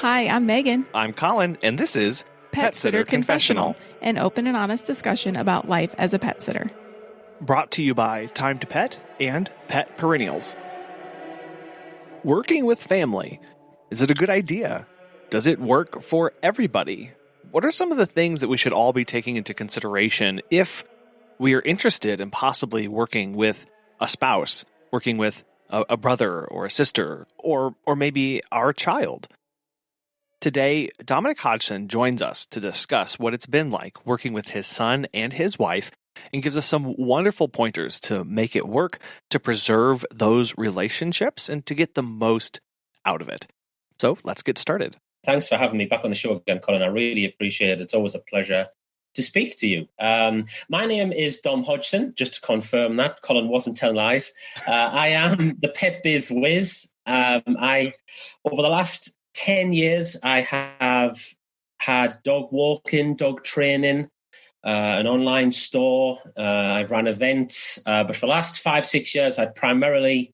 Hi, I'm Megan. I'm Colin, and this is Pet Sitter Confessional, an open and honest discussion about life as a pet sitter. Brought to you by Time to Pet and Pet Perennials. Working with family. Is it a good idea? Does it work for everybody? What are some of the things that we should all be taking into consideration if we are interested in possibly working with a spouse, working with a brother or a sister, or maybe our child? Today, Dominic Hodgson joins us to discuss what it's been like working with his son and his wife, and gives us some wonderful pointers to make it work, to preserve those relationships, and to get the most out of it. So let's get started. Thanks for having me back on the show again, Colin. I really appreciate it. It's always a pleasure to speak to you. My name is Dom Hodgson, just to confirm that. Colin wasn't telling lies. I am the Pet Biz Wiz. Over the last 10 years, I have had dog walking, dog training, an online store. I've run events. But for the last 5-6 years, I've primarily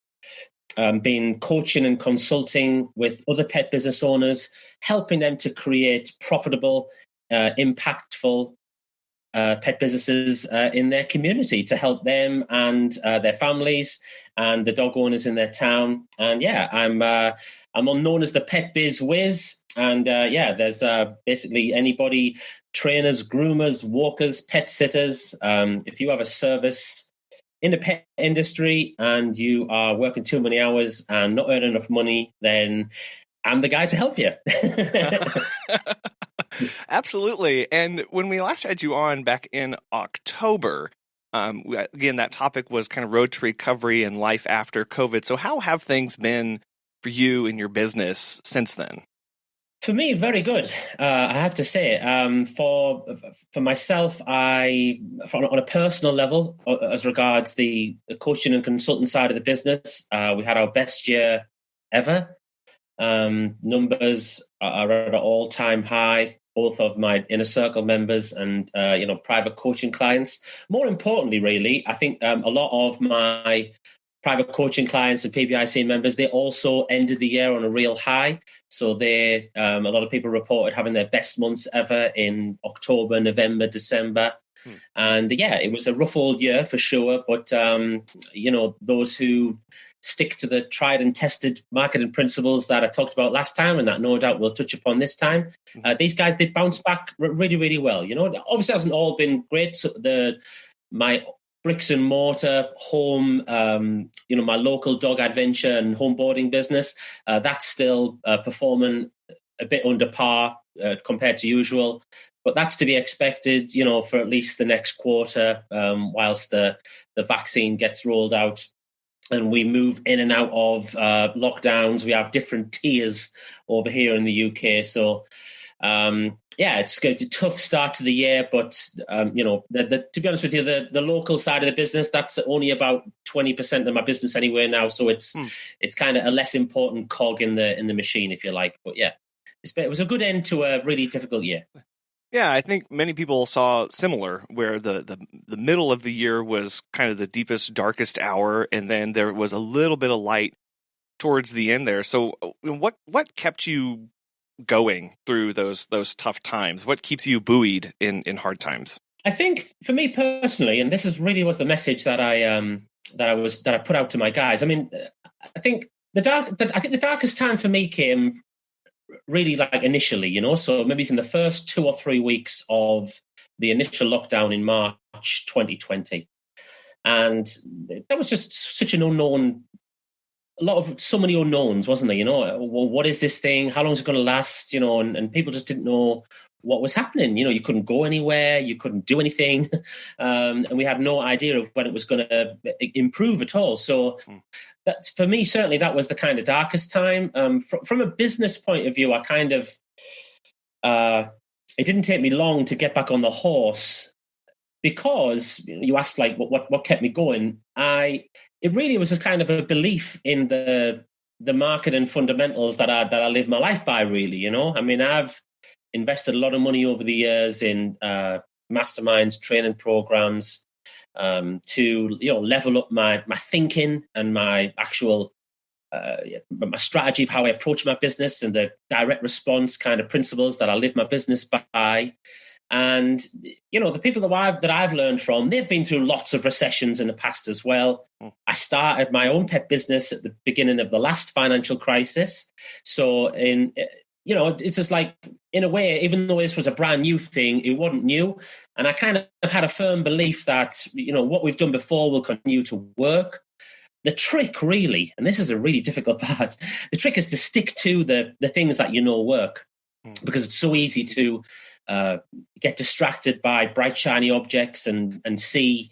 been coaching and consulting with other pet business owners, helping them to create profitable, impactful pet businesses in their community to help them and their families and the dog owners in their town. And yeah, I'm known as the Pet Biz Wiz. And there's basically anybody, trainers, groomers, walkers, pet sitters. If you have a service in the pet industry and you are working too many hours and not earning enough money, then I'm the guy to help you. Absolutely. And when we last had you on back in October, again, that topic was kind of road to recovery and life after COVID. So how have things been for you in your business since then? For me, very good. I have to say, for myself, on a personal level, as regards the coaching and consultant side of the business, we had our best year ever. Numbers are at an all-time high, both of my inner circle members and private coaching clients. More importantly, really, I think a lot of my private coaching clients and PBIC members, they also ended the year on a real high. So a lot of people reported having their best months ever in October, November, December. And yeah, it was a rough old year for sure. But, those who stick to the tried and tested marketing principles that I talked about last time, and that no doubt we'll touch upon this time, these guys, they bounced back really, really well. Obviously it hasn't all been great. So my bricks and mortar home, my local dog adventure and home boarding business, that's still performing a bit under par compared to usual. But that's to be expected, for at least the next quarter, whilst the vaccine gets rolled out and we move in and out of lockdowns. We have different tiers over here in the UK. So, it's going to be a tough start to the year, but to be honest with you, the local side of the business, that's only about 20% of my business anyway now. So it's kind of a less important cog in the machine, if you like. But yeah, it was a good end to a really difficult year. Yeah, I think many people saw similar, where the middle of the year was kind of the deepest, darkest hour, and then there was a little bit of light towards the end there. So what kept you going through those tough times? What keeps you buoyed in hard times? I think for me personally, and this was the message that I put out to my guys. I mean, I think the darkest time for me came really like initially, so maybe it's in the first 2 or 3 weeks of the initial lockdown in March 2020. And that was just such an unknown, so many unknowns, wasn't there? Well, what is this thing? How long is it going to last? And people just didn't know what was happening. You couldn't go anywhere, you couldn't do anything. And we had no idea of when it was going to improve at all. So that's, for me, certainly that was the kind of darkest time. From a business point of view, I kind of, it didn't take me long to get back on the horse, because you asked like what kept me going. It really was a kind of a belief in the market and fundamentals that I live my life by, really. I mean, I've invested a lot of money over the years in masterminds, training programs, to level up my thinking and my actual my strategy of how I approach my business and the direct response kind of principles that I live my business by. And, the people that I've learned from, they've been through lots of recessions in the past as well. I started my own pet business at the beginning of the last financial crisis. So it's just like, in a way, even though this was a brand new thing, it wasn't new. And I kind of had a firm belief that, what we've done before will continue to work. The trick really, and this is a really difficult part, the trick is to stick to the things that work, because it's so easy to get distracted by bright, shiny objects and see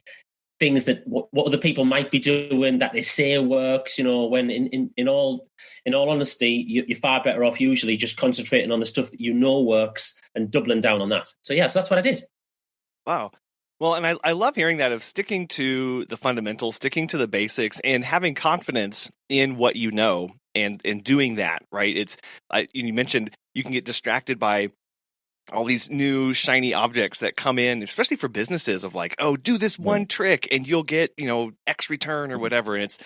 things that what other people might be doing that they say works, when in all honesty, you're far better off usually just concentrating on the stuff that works and doubling down on that. So that's what I did. Wow. Well, and I love hearing that, of sticking to the fundamentals, sticking to the basics, and having confidence in what you know, and doing that, right? It's you mentioned you can get distracted by all these new shiny objects that come in, especially for businesses, of like, oh, do this one trick and you'll get, X return or whatever. And it's,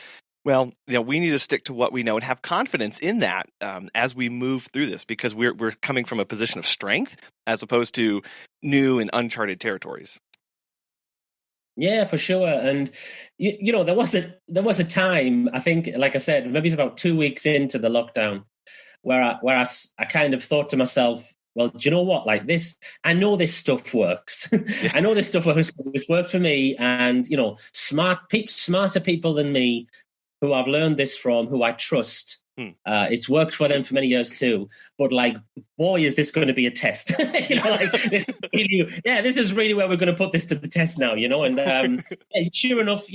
well, we need to stick to what we know and have confidence in that as we move through this, because we're coming from a position of strength as opposed to new and uncharted territories. Yeah, for sure. And there was a time, I think, like I said, maybe it's about 2 weeks into the lockdown, where I kind of thought to myself, well, do you know what? Like this, I know this stuff works. I know this stuff works. It's worked for me, and smarter people than me, who I've learned this from, who I trust. It's worked for them for many years too. But like, boy, is this going to be a test? This is really where we're going to put this to the test now. And sure enough,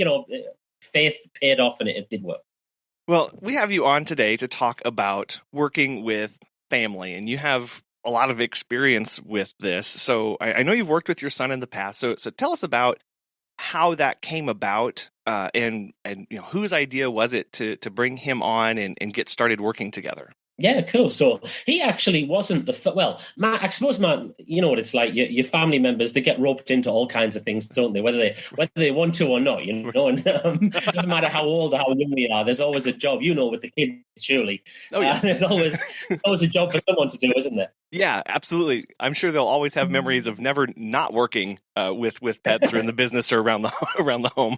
faith paid off, and it did work. Well, we have you on today to talk about working with family, and you have a lot of experience with this. So I know you've worked with your son in the past. So tell us about how that came about, and whose idea was it to bring him on and get started working together? Yeah, cool. So he actually wasn't I suppose you know what it's like. Your family members, they get roped into all kinds of things, don't they? Whether they want to or not, and it doesn't matter how old or how young they are. There's always a job, with the kids, surely. Oh, yeah. There's always a job for someone to do, isn't there? Yeah, absolutely. I'm sure they'll always have memories of never not working with pets or in the business or around the home.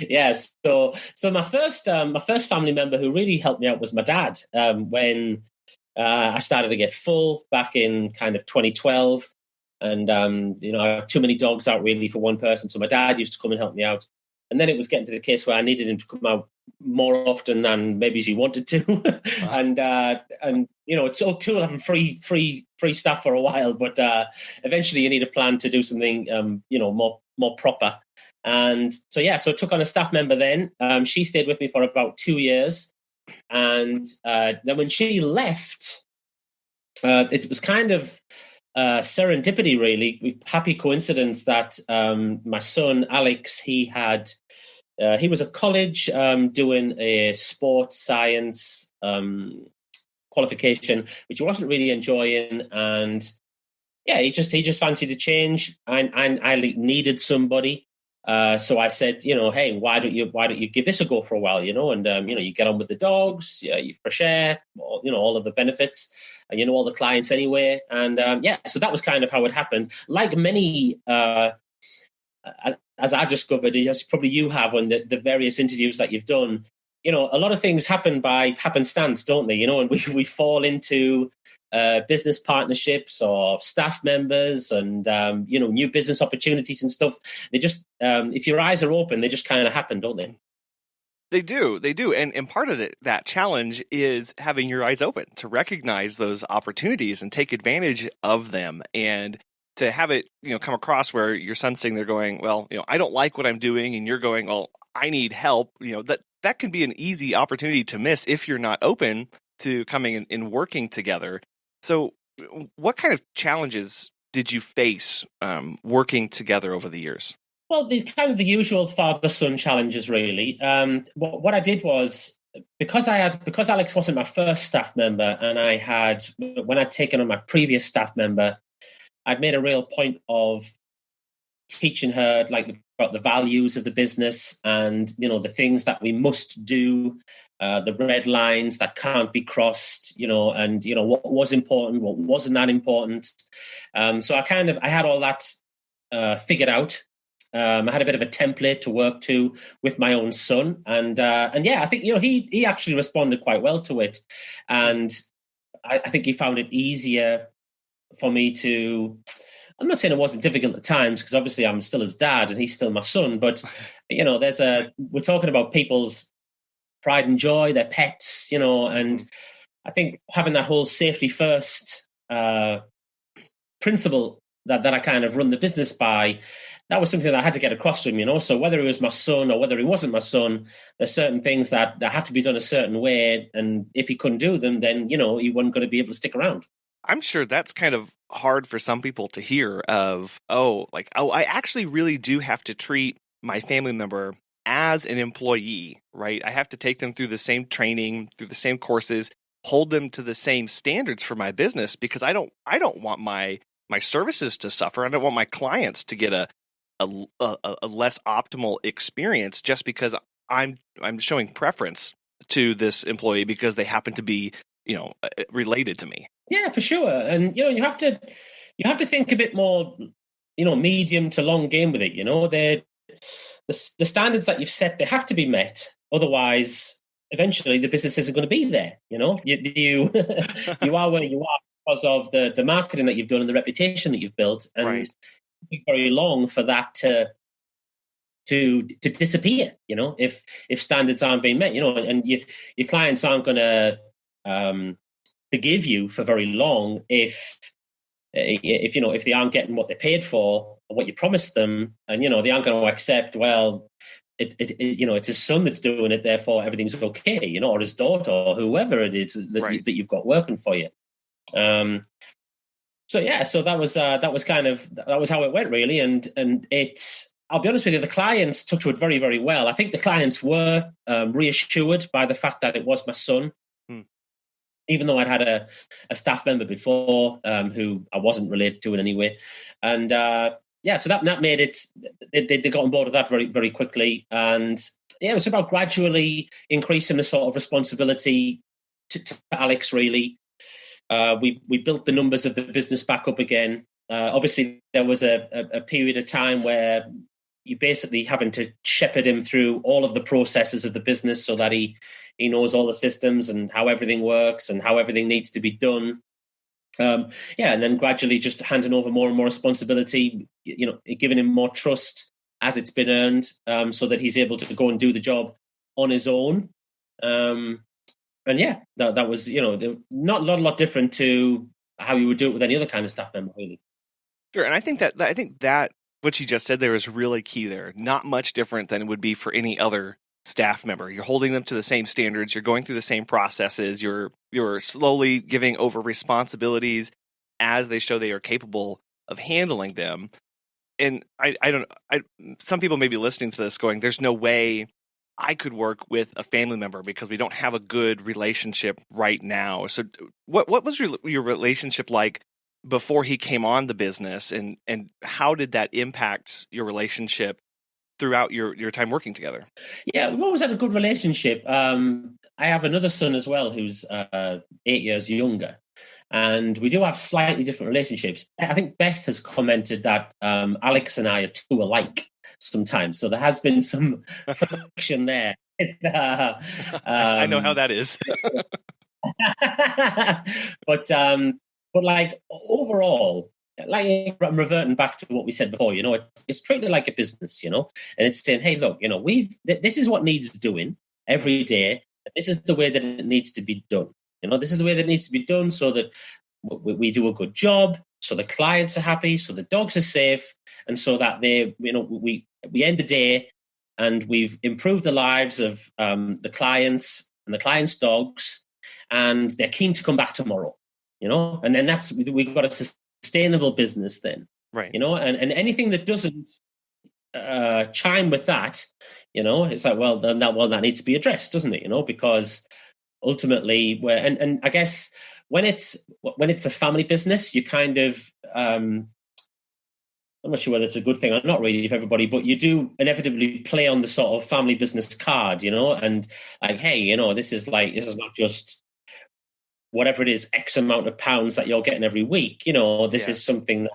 Yes. So my first family member who really helped me out was my dad. When I started to get full back in kind of 2012, and I had too many dogs out really for one person. So my dad used to come and help me out, and then it was getting to the case where I needed him to come out more often than maybe he wanted to. Wow. and it's so cool having free stuff for a while, but eventually you need a plan to do something more proper. And so I took on a staff member then. She stayed with me for about 2 years. And then when she left, it was kind of serendipity, really. Happy coincidence that my son, Alex, he was at college doing a sports science qualification, which he wasn't really enjoying. And he just fancied a change. I needed somebody. So I said, hey, why don't you give this a go for a while, and, you get on with the dogs, you fresh air, all of the benefits, and all the clients anyway. And so that was kind of how it happened. Like many, as I've discovered, as probably you have on the various interviews that you've done, a lot of things happen by happenstance, don't they? And we fall into business partnerships or staff members and, new business opportunities and stuff. They just, if your eyes are open, they just kind of happen, don't they? They do. And part of that challenge is having your eyes open to recognize those opportunities and take advantage of them, and to have it, come across where your son's sitting there going, well, I don't like what I'm doing. And you're going, well, I need help. That can be an easy opportunity to miss if you're not open to coming and working together. So what kind of challenges did you face working together over the years? Well, the kind of the usual father-son challenges, really. What I did was, because Alex wasn't my first staff member, and when I'd taken on my previous staff member, I'd made a real point of teaching her like the about the values of the business and, the things that we must do, the red lines that can't be crossed, and, what was important, what wasn't that important. So I had all that figured out. I had a bit of a template to work to with my own son. And yeah, I think, he actually responded quite well to it. And I think he found it easier for me to... I'm not saying it wasn't difficult at times, because obviously I'm still his dad and he's still my son. But, we're talking about people's pride and joy, their pets, and I think having that whole safety first principle that I kind of run the business by, that was something that I had to get across to him, So whether he was my son or whether he wasn't my son, there's certain things that have to be done a certain way. And if he couldn't do them, then, he wasn't going to be able to stick around. I'm sure that's kind of hard for some people to hear of, I actually really do have to treat my family member as an employee, right? I have to take them through the same training, through the same courses, hold them to the same standards for my business, because I don't want my services to suffer. I don't want my clients to get a less optimal experience just because I'm showing preference to this employee because they happen to be, related to me. Yeah, for sure. And, you have to think a bit more, medium to long game with it. The standards that you've set, they have to be met. Otherwise, eventually the business isn't going to be there. You are where you are because of the marketing that you've done and the reputation that you've built. And right. It won't be very long for that to disappear, if standards aren't being met, and your clients aren't going to forgive you for very long if they aren't getting what they paid for or what you promised them, and they aren't going to accept, well, it's his son that's doing it, therefore everything's okay, or his daughter or whoever it is that, right. that you've got working for you. So that was how it went, really, and it's. I'll be honest with you, the clients took to it very, very well. I think the clients were reassured by the fact that it was my son. Even though I'd had a staff member before who I wasn't related to in any way. And so that made it, they got on board with that very, very quickly. And yeah, it was about gradually increasing the sort of responsibility to Alex, really. We built the numbers of the business back up again. Obviously, there was a period of time where you basically having to shepherd him through all of the processes of the business so that he knows all the systems and how everything works and how everything needs to be done. And then gradually just handing over more and more responsibility, giving him more trust as it's been earned, so that he's able to go and do the job on his own. That was, not a lot different to how you would do it with any other kind of staff member, really. Sure, and I think that what you just said there is really key there. Not much different than it would be for any other staff member. You're holding them to the same standards. You're going through the same processes. You're slowly giving over responsibilities as they show they are capable of handling them. And some people may be listening to this going, there's no way I could work with a family member because we don't have a good relationship right now. So what was your relationship like before he came on the business, and how did that impact your relationship throughout your time working together? Yeah, we've always had a good relationship. I have another son as well who's 8 years younger, and we do have slightly different relationships. I think Beth has commented that Alex and I are too alike sometimes, so there has been some friction there. I know how that is. But like overall, like I'm reverting back to what we said before, it's treated like a business, and it's saying, hey, look, this is what needs doing every day. This is the way that it needs to be done. This is the way that it needs to be done so that we do a good job, so the clients are happy, so the dogs are safe, and so that we end the day and we've improved the lives of the clients and the clients' dogs, and they're keen to come back tomorrow. And then we've got a sustainable business then, right? And anything that doesn't chime with that, it's like, well, that needs to be addressed, doesn't it? Because ultimately, and I guess when it's a family business, you kind of I'm not sure whether it's a good thing or not really for everybody, but you do inevitably play on the sort of family business card, and like, hey, this is not just whatever it is, X amount of pounds that you're getting every week. This is something that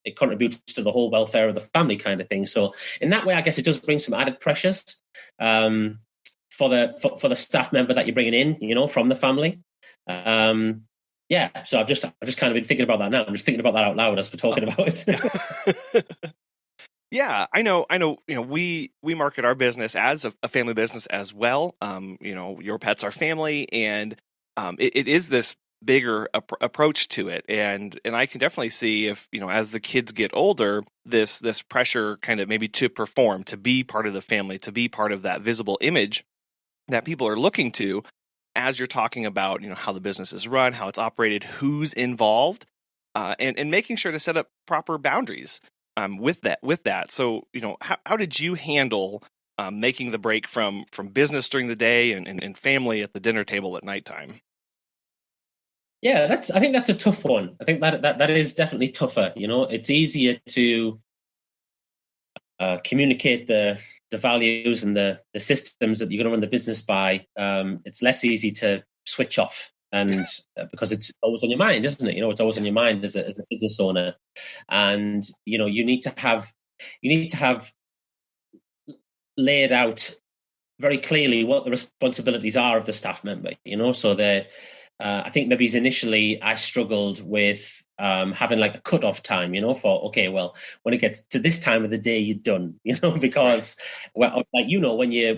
it contributes to the whole welfare of the family kind of thing. So in that way, I guess it does bring some added pressures for the staff member that you're bringing in, from the family. So I've just kind of been thinking about that now. I'm just thinking about that out loud as we're talking about it. Yeah, I know. We market our business as a family business as well. Your pets are family, and it is this bigger approach to it, and I can definitely see if as the kids get older, this pressure kind of maybe to perform, to be part of the family, to be part of that visible image that people are looking to, as you're talking about how the business is run, how it's operated, who's involved, and making sure to set up proper boundaries with that. So how did you handle making the break from business during the day and family at the dinner table at nighttime? Yeah, I think that's a tough one. I think that is definitely tougher. It's easier to communicate the values and the systems that you're going to run the business by. It's less easy to switch off, and because it's always on your mind, isn't it? It's always on your mind as a business owner, and you need to have laid out very clearly what the responsibilities are of the staff member. So that. I think maybe initially I struggled with having like a cut-off time, for, okay, well, when it gets to this time of the day, you're done, because, well, like, when your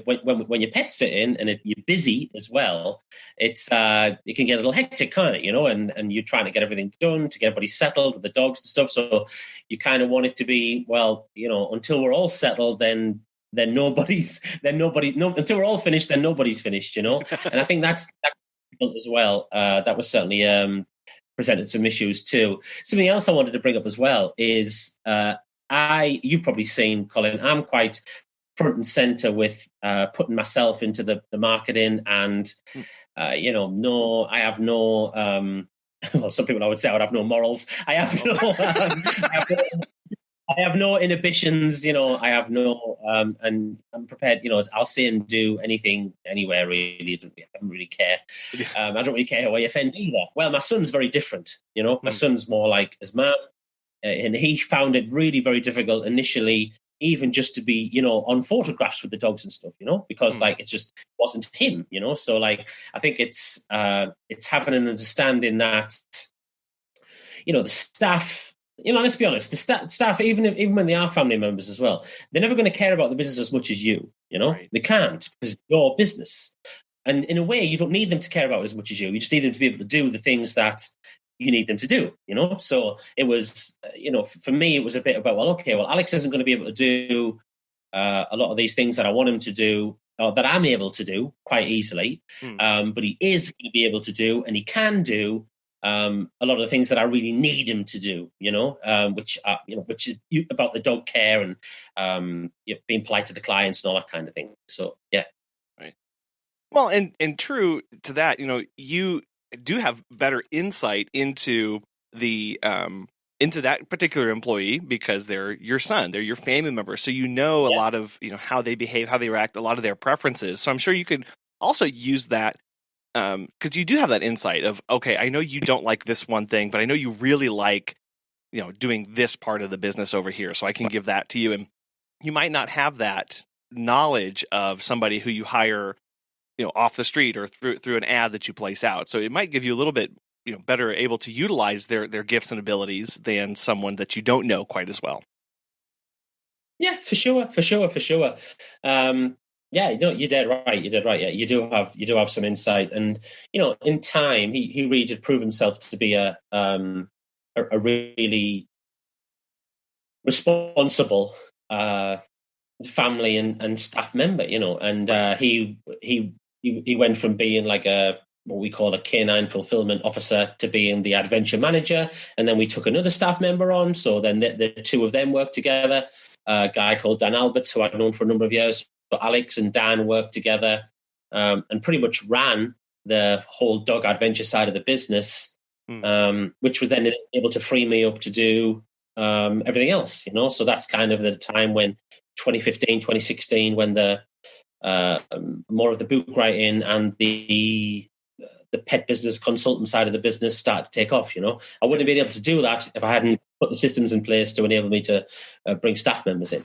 pet's sitting and you're busy as well, it can get a little hectic, can't it, and you're trying to get everything done to get everybody settled with the dogs and stuff. So you kind of want it to be, well, until we're all settled, then nobody's until we're all finished, then nobody's finished, and I think that's as well. That was certainly presented some issues too. Something else I wanted to bring up as well is you've probably seen, Colin, I'm quite front and center with putting myself into the marketing, and I have no well, some people I would say I would have no morals. I have no inhibitions, I have no, and I'm prepared, I'll say and do anything, anywhere, really. I don't really care. I don't really care how I offend either. Well, my son's very different, My son's more like his mum, and he found it really very difficult initially, even just to be, on photographs with the dogs and stuff, because like, it just wasn't him, So like, I think it's having an understanding that, the staff, let's be honest, the staff, even when they are family members as well, they're never going to care about the business as much as you, Right. They can't, because it's your business. And in a way, you don't need them to care about it as much as you. You just need them to be able to do the things that you need them to do, So it was, for me, it was a bit about, Alex isn't going to be able to do a lot of these things that I want him to do, or that I'm able to do quite easily. But he is going to be able to do, and he can do a lot of the things that I really need him to do, which is about the dog care and being polite to the clients and all that kind of thing. So yeah, right. Well, and true to that, you do have better insight into into that particular employee because they're your son, they're your family member, so a lot of how they behave, how they react, a lot of their preferences. So I'm sure you could also use that. Because you do have that insight of, okay, I know you don't like this one thing, but I know you really like, doing this part of the business over here. So I can give that to you. And you might not have that knowledge of somebody who you hire, off the street or through an ad that you place out. So it might give you a little bit, better able to utilize their gifts and abilities than someone that you don't know quite as well. Yeah, for sure. Yeah, you're dead right. Yeah, you do have some insight, and in time, he really did prove himself to be a really responsible family and staff member. And he went from being like what we call a canine fulfillment officer to being the adventure manager, and then we took another staff member on. So then the two of them worked together. A guy called Dan Alberts, who I'd known for a number of years. So Alex and Dan worked together and pretty much ran the whole dog adventure side of the business, which was then able to free me up to do everything else, So that's kind of the time when 2015, 2016, when the more of the book writing and the pet business consultant side of the business started to take off. I wouldn't have been able to do that if I hadn't put the systems in place to enable me to bring staff members in.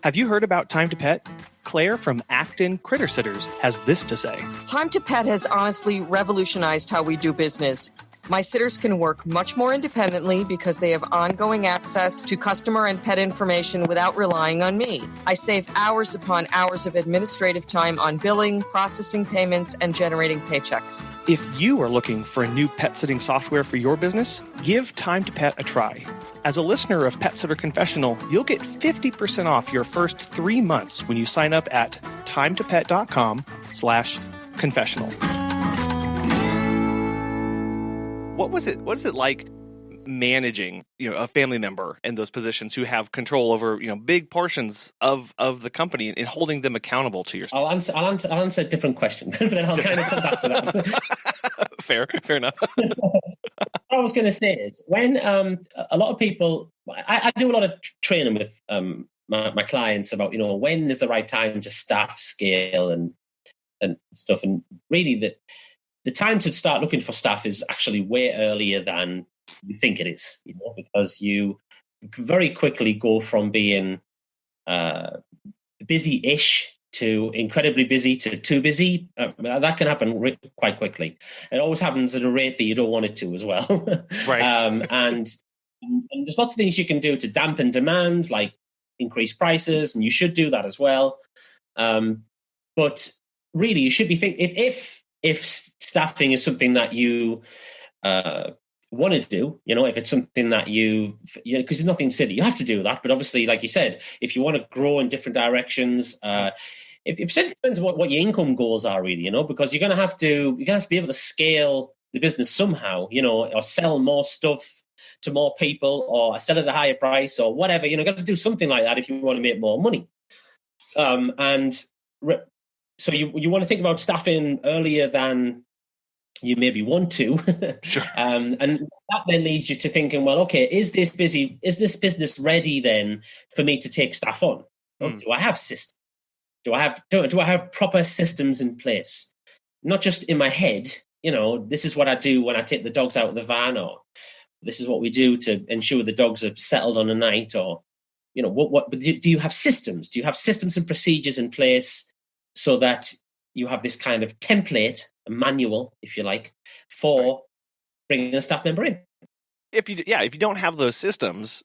Have you heard about Time to Pet? Claire from Acton Critter Sitters has this to say. Time to Pet has honestly revolutionized how we do business. My sitters can work much more independently because they have ongoing access to customer and pet information without relying on me. I save hours upon hours of administrative time on billing, processing payments, and generating paychecks. If you are looking for a new pet sitting software for your business, give Time to Pet a try. As a listener of Pet Sitter Confessional, you'll get 50% off your first 3 months when you sign up at timetopet.com/confessional. What is it like managing, a family member in those positions who have control over, big portions of the company and holding them accountable to yourself? I'll answer a different question, but then I'll kind of come back to that. Fair enough. What I was going to say is when a lot of people, I do a lot of training with my clients about, when is the right time to staff scale and stuff. And really the time to start looking for staff is actually way earlier than you think it is, because you very quickly go from being busy-ish to incredibly busy to too busy. That can happen quite quickly. It always happens at a rate that you don't want it to as well. Right. And there's lots of things you can do to dampen demand, like increase prices, and you should do that as well. But really, you should be thinking if staffing is something that you want to do, if it's something that because there's nothing silly, you have to do that. But obviously, like you said, if you want to grow in different directions, if it depends on what your income goals are, really, because you're gonna have to be able to scale the business somehow, or sell more stuff to more people, or sell at a higher price, or whatever. You got to do something like that if you want to make more money. So you want to think about staffing earlier than you maybe want to. Sure. And that then leads you to thinking, well, okay, is this business ready then for me to take staff on? Do I have systems? Do I have proper systems in place? Not just in my head, this is what I do when I take the dogs out of the van, or this is what we do to ensure the dogs are settled on a night, or, what do you have systems? Do you have systems and procedures in place so that you have this kind of template, a manual, if you like, for bringing a staff member in? If you don't have those systems,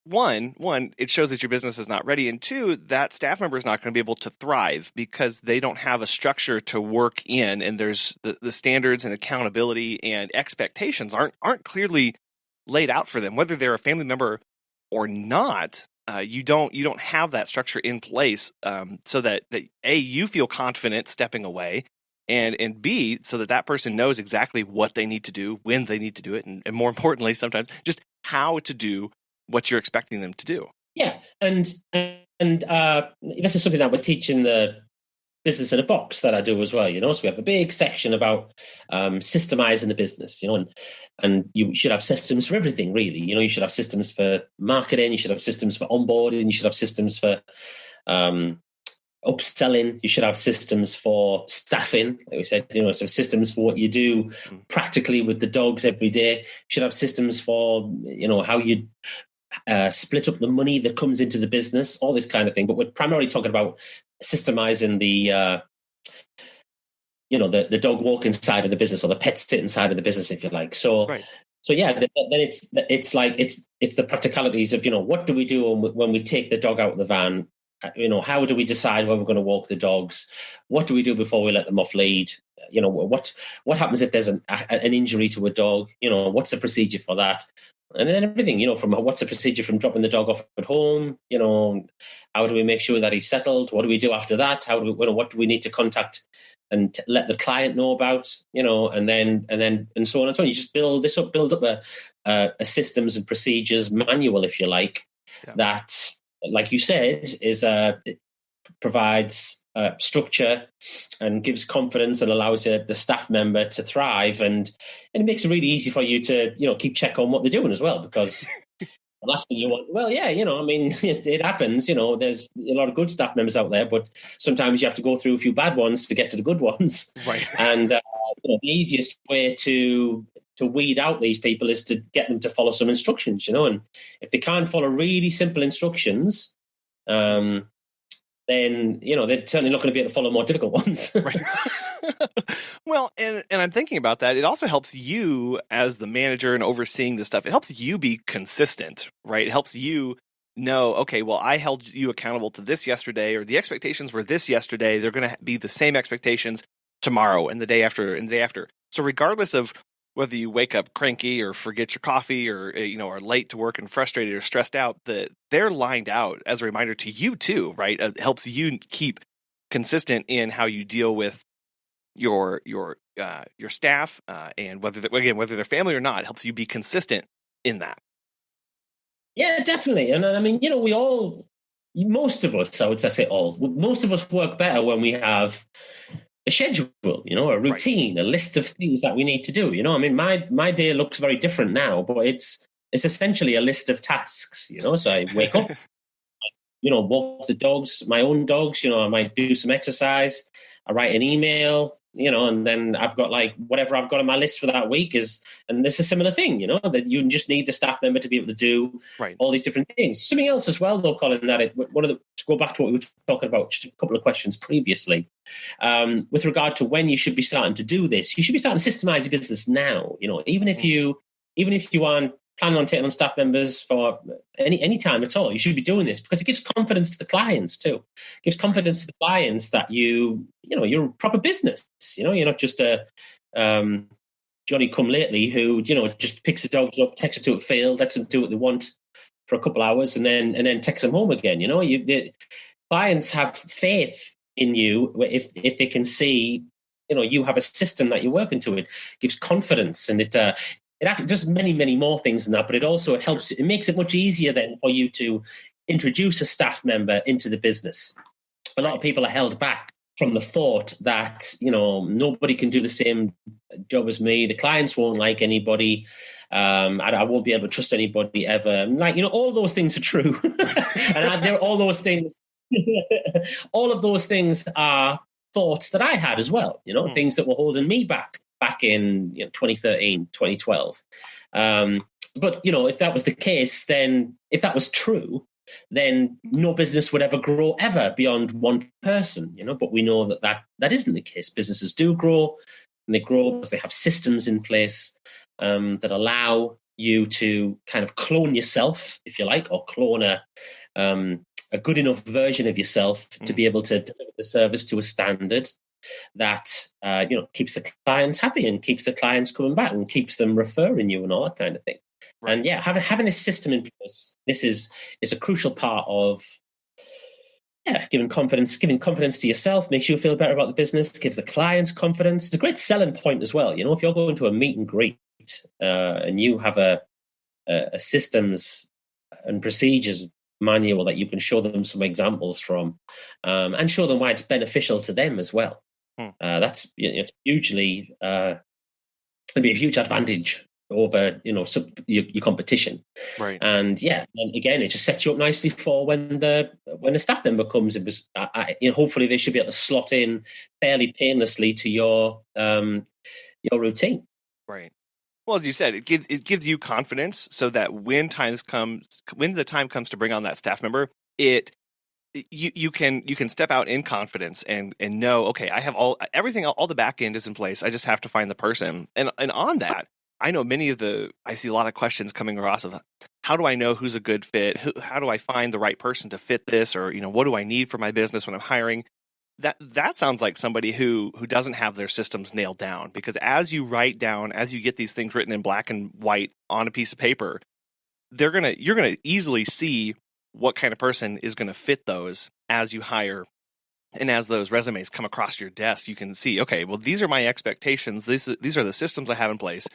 one, it shows that your business is not ready, and two, that staff member is not going to be able to thrive because they don't have a structure to work in, and there's the standards and accountability and expectations aren't clearly laid out for them, whether they're a family member or not. You don't have that structure in place, so that A, you feel confident stepping away, and B, so that person knows exactly what they need to do, when they need to do it, and more importantly, sometimes just how to do what you're expecting them to do. Yeah, and this is something that we're teaching the business in a box that I do as well. So we have a big section about systemizing the business. And you should have systems for everything, really. You should have systems for marketing, you should have systems for onboarding, you should have systems for upselling, you should have systems for staffing, like we said, so systems for what you do practically with the dogs every day. You should have systems for, how you split up the money that comes into the business, all this kind of thing. But we're primarily talking about systemizing the dog walking side of the business, or the pet sitting side of the business, if you like. So, right. So yeah, then it's the practicalities of what do we do when we take the dog out of the van? How do we decide when we're going to walk the dogs? What do we do before we let them off lead? What happens if there's an injury to a dog? What's the procedure for that? And then everything, from what's the procedure from dropping the dog off at home? How do we make sure that he's settled? What do we do after that? What do we need to contact and let the client know about? And so on and so on. You just build up a systems and procedures manual, if you like, that, like you said, is provides structure and gives confidence and allows the staff member to thrive. And it makes it really easy for you to, keep check on what they're doing as well, because the last thing you want, it happens, there's a lot of good staff members out there, but sometimes you have to go through a few bad ones to get to the good ones. Right. And the easiest way to weed out these people is to get them to follow some instructions, and if they can't follow really simple instructions, then, they're certainly not going to be able to follow more difficult ones. Right. Well, and I'm thinking about that. It also helps you as the manager and overseeing this stuff. It helps you be consistent, right? It helps you know, okay, well, I held you accountable to this yesterday, or the expectations were this yesterday. They're going to be the same expectations tomorrow and the day after and the day after. So regardless of whether you wake up cranky or forget your coffee or, are late to work and frustrated or stressed out, they're lined out as a reminder to you too, right? It helps you keep consistent in how you deal with your staff, and whether they're family or not, it helps you be consistent in that. Yeah, definitely. And I mean, most of us, I would say most of us work better when we have a schedule, a routine, right, a list of things that we need to do. I mean, my day looks very different now, but it's essentially a list of tasks, so I wake up, walk the dogs, my own dogs, I might do some exercise, I write an email, and then I've got whatever I've got on my list for that week and it's a similar thing, that you just need the staff member to be able to do all these different things. Something else as well, though, Colin, that to go back to what we were talking about just a couple of questions previously, with regard to when you should be starting to do this, you should be starting to systemize your business now. Even if you aren't planning on taking on staff members for any time at all, you should be doing this because it gives confidence to the clients too. It gives confidence to the clients that you're a proper business. You're not just a Johnny come lately who just picks the dogs up, takes it to a field, lets them do what they want for a couple of hours, and then takes them home again. The clients have faith in you if they can see you have a system that you're working to. It gives confidence, and it actually does many, many more things than that, but it also helps. It makes it much easier then for you to introduce a staff member into the business. A lot of people are held back from the thought that, nobody can do the same job as me. The clients won't like anybody. I won't be able to trust anybody ever. All those things are true. And all those things, all of those things are thoughts that I had as well, things that were holding me back in 2013, 2012. But, if that was the case, then if that was true, then no business would ever grow ever beyond one person, but we know that isn't the case. Businesses do grow, and they grow because they have systems in place that allow you to kind of clone yourself, if you like, or clone a good enough version of yourself to be able to deliver the service to a standard that keeps the clients happy and keeps the clients coming back and keeps them referring you and all that kind of thing. Right. And yeah, having this system in place, this is a crucial part of giving confidence to yourself, makes you feel better about the business, gives the clients confidence. It's a great selling point as well. If you're going to a meet and greet and you have a systems and procedures manual that you can show them some examples from, and show them why it's beneficial to them as well. That's hugely it'd be a huge advantage over your competition, right? And and again, it just sets you up nicely for when the staff member comes. It was hopefully they should be able to slot in fairly painlessly to your routine, right? Well, as you said, it gives you confidence so that when the time comes to bring on that staff member, you can step out in confidence and know, okay, I have all the back end is in place. I just have to find the person. And on that, I know I see a lot of questions coming across of how do I know who's a good fit? How do I find the right person to fit this? Or, what do I need for my business when I'm hiring? That sounds like somebody who doesn't have their systems nailed down, because as you get these things written in black and white on a piece of paper, you're going to easily see what kind of person is going to fit those as you hire. And as those resumes come across your desk, you can see, okay, well, these are my expectations. These are the systems I have in place.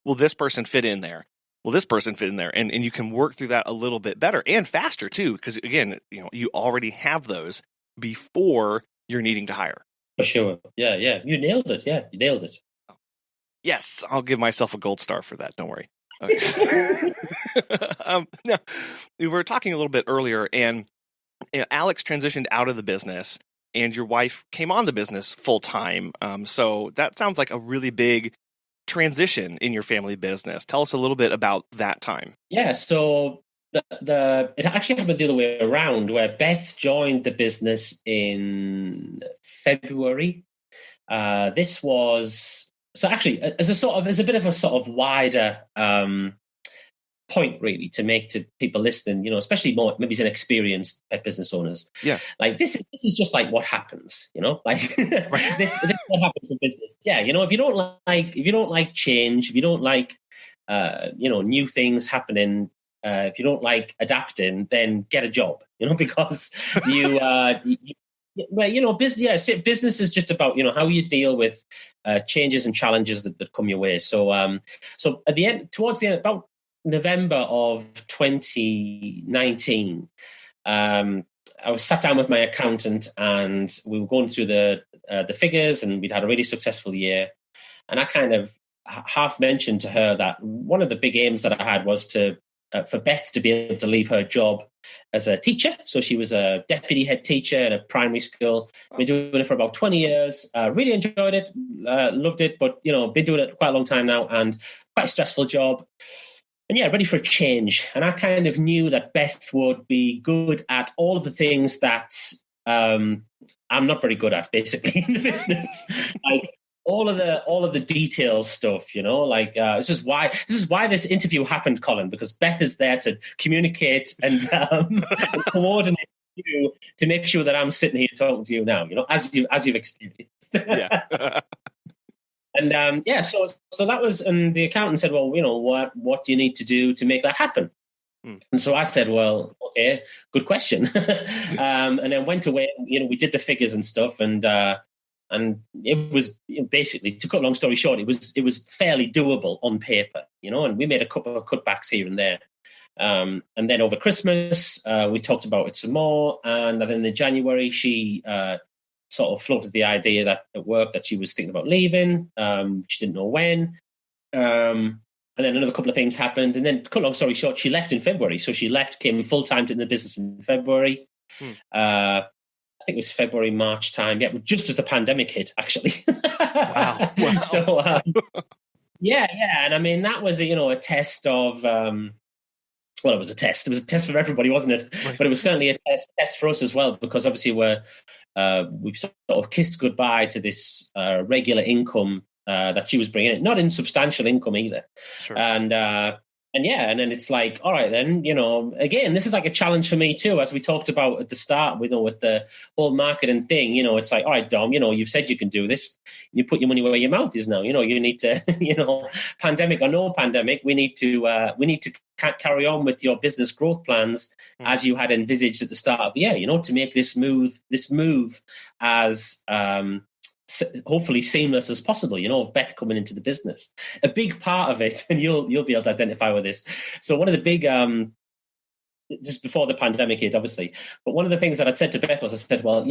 Will this person fit in there? Will this person fit in there? And you can work through that a little bit better and faster too, because again, you already have those before you're needing to hire. For sure. Yeah. You nailed it. Yeah, you nailed it. Yes, I'll give myself a gold star for that. Don't worry. Okay. Now, we were talking a little bit earlier, and Alex transitioned out of the business, and your wife came on the business full time. So that sounds like a really big transition in your family business. Tell us a little bit about that time. Yeah. So it actually happened the other way around, where Beth joined the business in February. This was so actually as a bit of a sort of wider point really to make to people listening, especially more maybe an experienced pet business owners. Yeah, like this is just like what happens, like this is what happens in business. Yeah, if you don't like change, if you don't like new things happening. If you don't like adapting, then get a job, because business is just about, how you deal with changes and challenges that come your way. So towards the end, about November of 2019, I was sat down with my accountant and we were going through the figures, and we'd had a really successful year. And I kind of half mentioned to her that one of the big aims that I had was for Beth to be able to leave her job as a teacher. So she was a deputy head teacher at a primary school. Been doing it for about 20 years. Really enjoyed it, loved it, but, been doing it quite a long time now and quite a stressful job. And yeah, ready for a change. And I kind of knew that Beth would be good at all of the things that I'm not very good at, basically, in the business. Like, all of the details stuff, this is why this interview happened, Colin, because Beth is there to communicate and coordinate you to make sure that I'm sitting here talking to you now, as you've experienced. Yeah. And so that was, and the accountant said, well, what do you need to do to make that happen? And so I said, well, okay, good question. And then went away, we did the figures and stuff, and it was basically, to cut a long story short, it was fairly doable on paper, and we made a couple of cutbacks here and there. And then over Christmas, we talked about it some more. And then in January, she sort of floated the idea that at work that she was thinking about leaving. She didn't know when. And then another couple of things happened. And then, to cut a long story short, she left in February. So she came full-time in the business in February. I think it was February, March time. Yeah, just as the pandemic hit, actually. Wow. So, yeah. And I mean, that was, a test of, it was a test. It was a test for everybody, wasn't it? Right. But it was certainly a test for us as well, because obviously we've sort of kissed goodbye to this regular income that she was bringing in, not insubstantial income either. Sure. And then it's like, all right, then, again, this is like a challenge for me too, as we talked about at the start, with the whole marketing thing. It's like, all right, Dom, you've said you can do this. You put your money where your mouth is now. You need to, pandemic or no pandemic, we need to carry on with your business growth plans as you had envisaged at the start of the year. To make this move as hopefully seamless as possible, of Beth coming into the business. A big part of it, and you'll be able to identify with this. So one of the big, just before the pandemic hit, obviously, but one of the things that I'd said to Beth was, I said, well,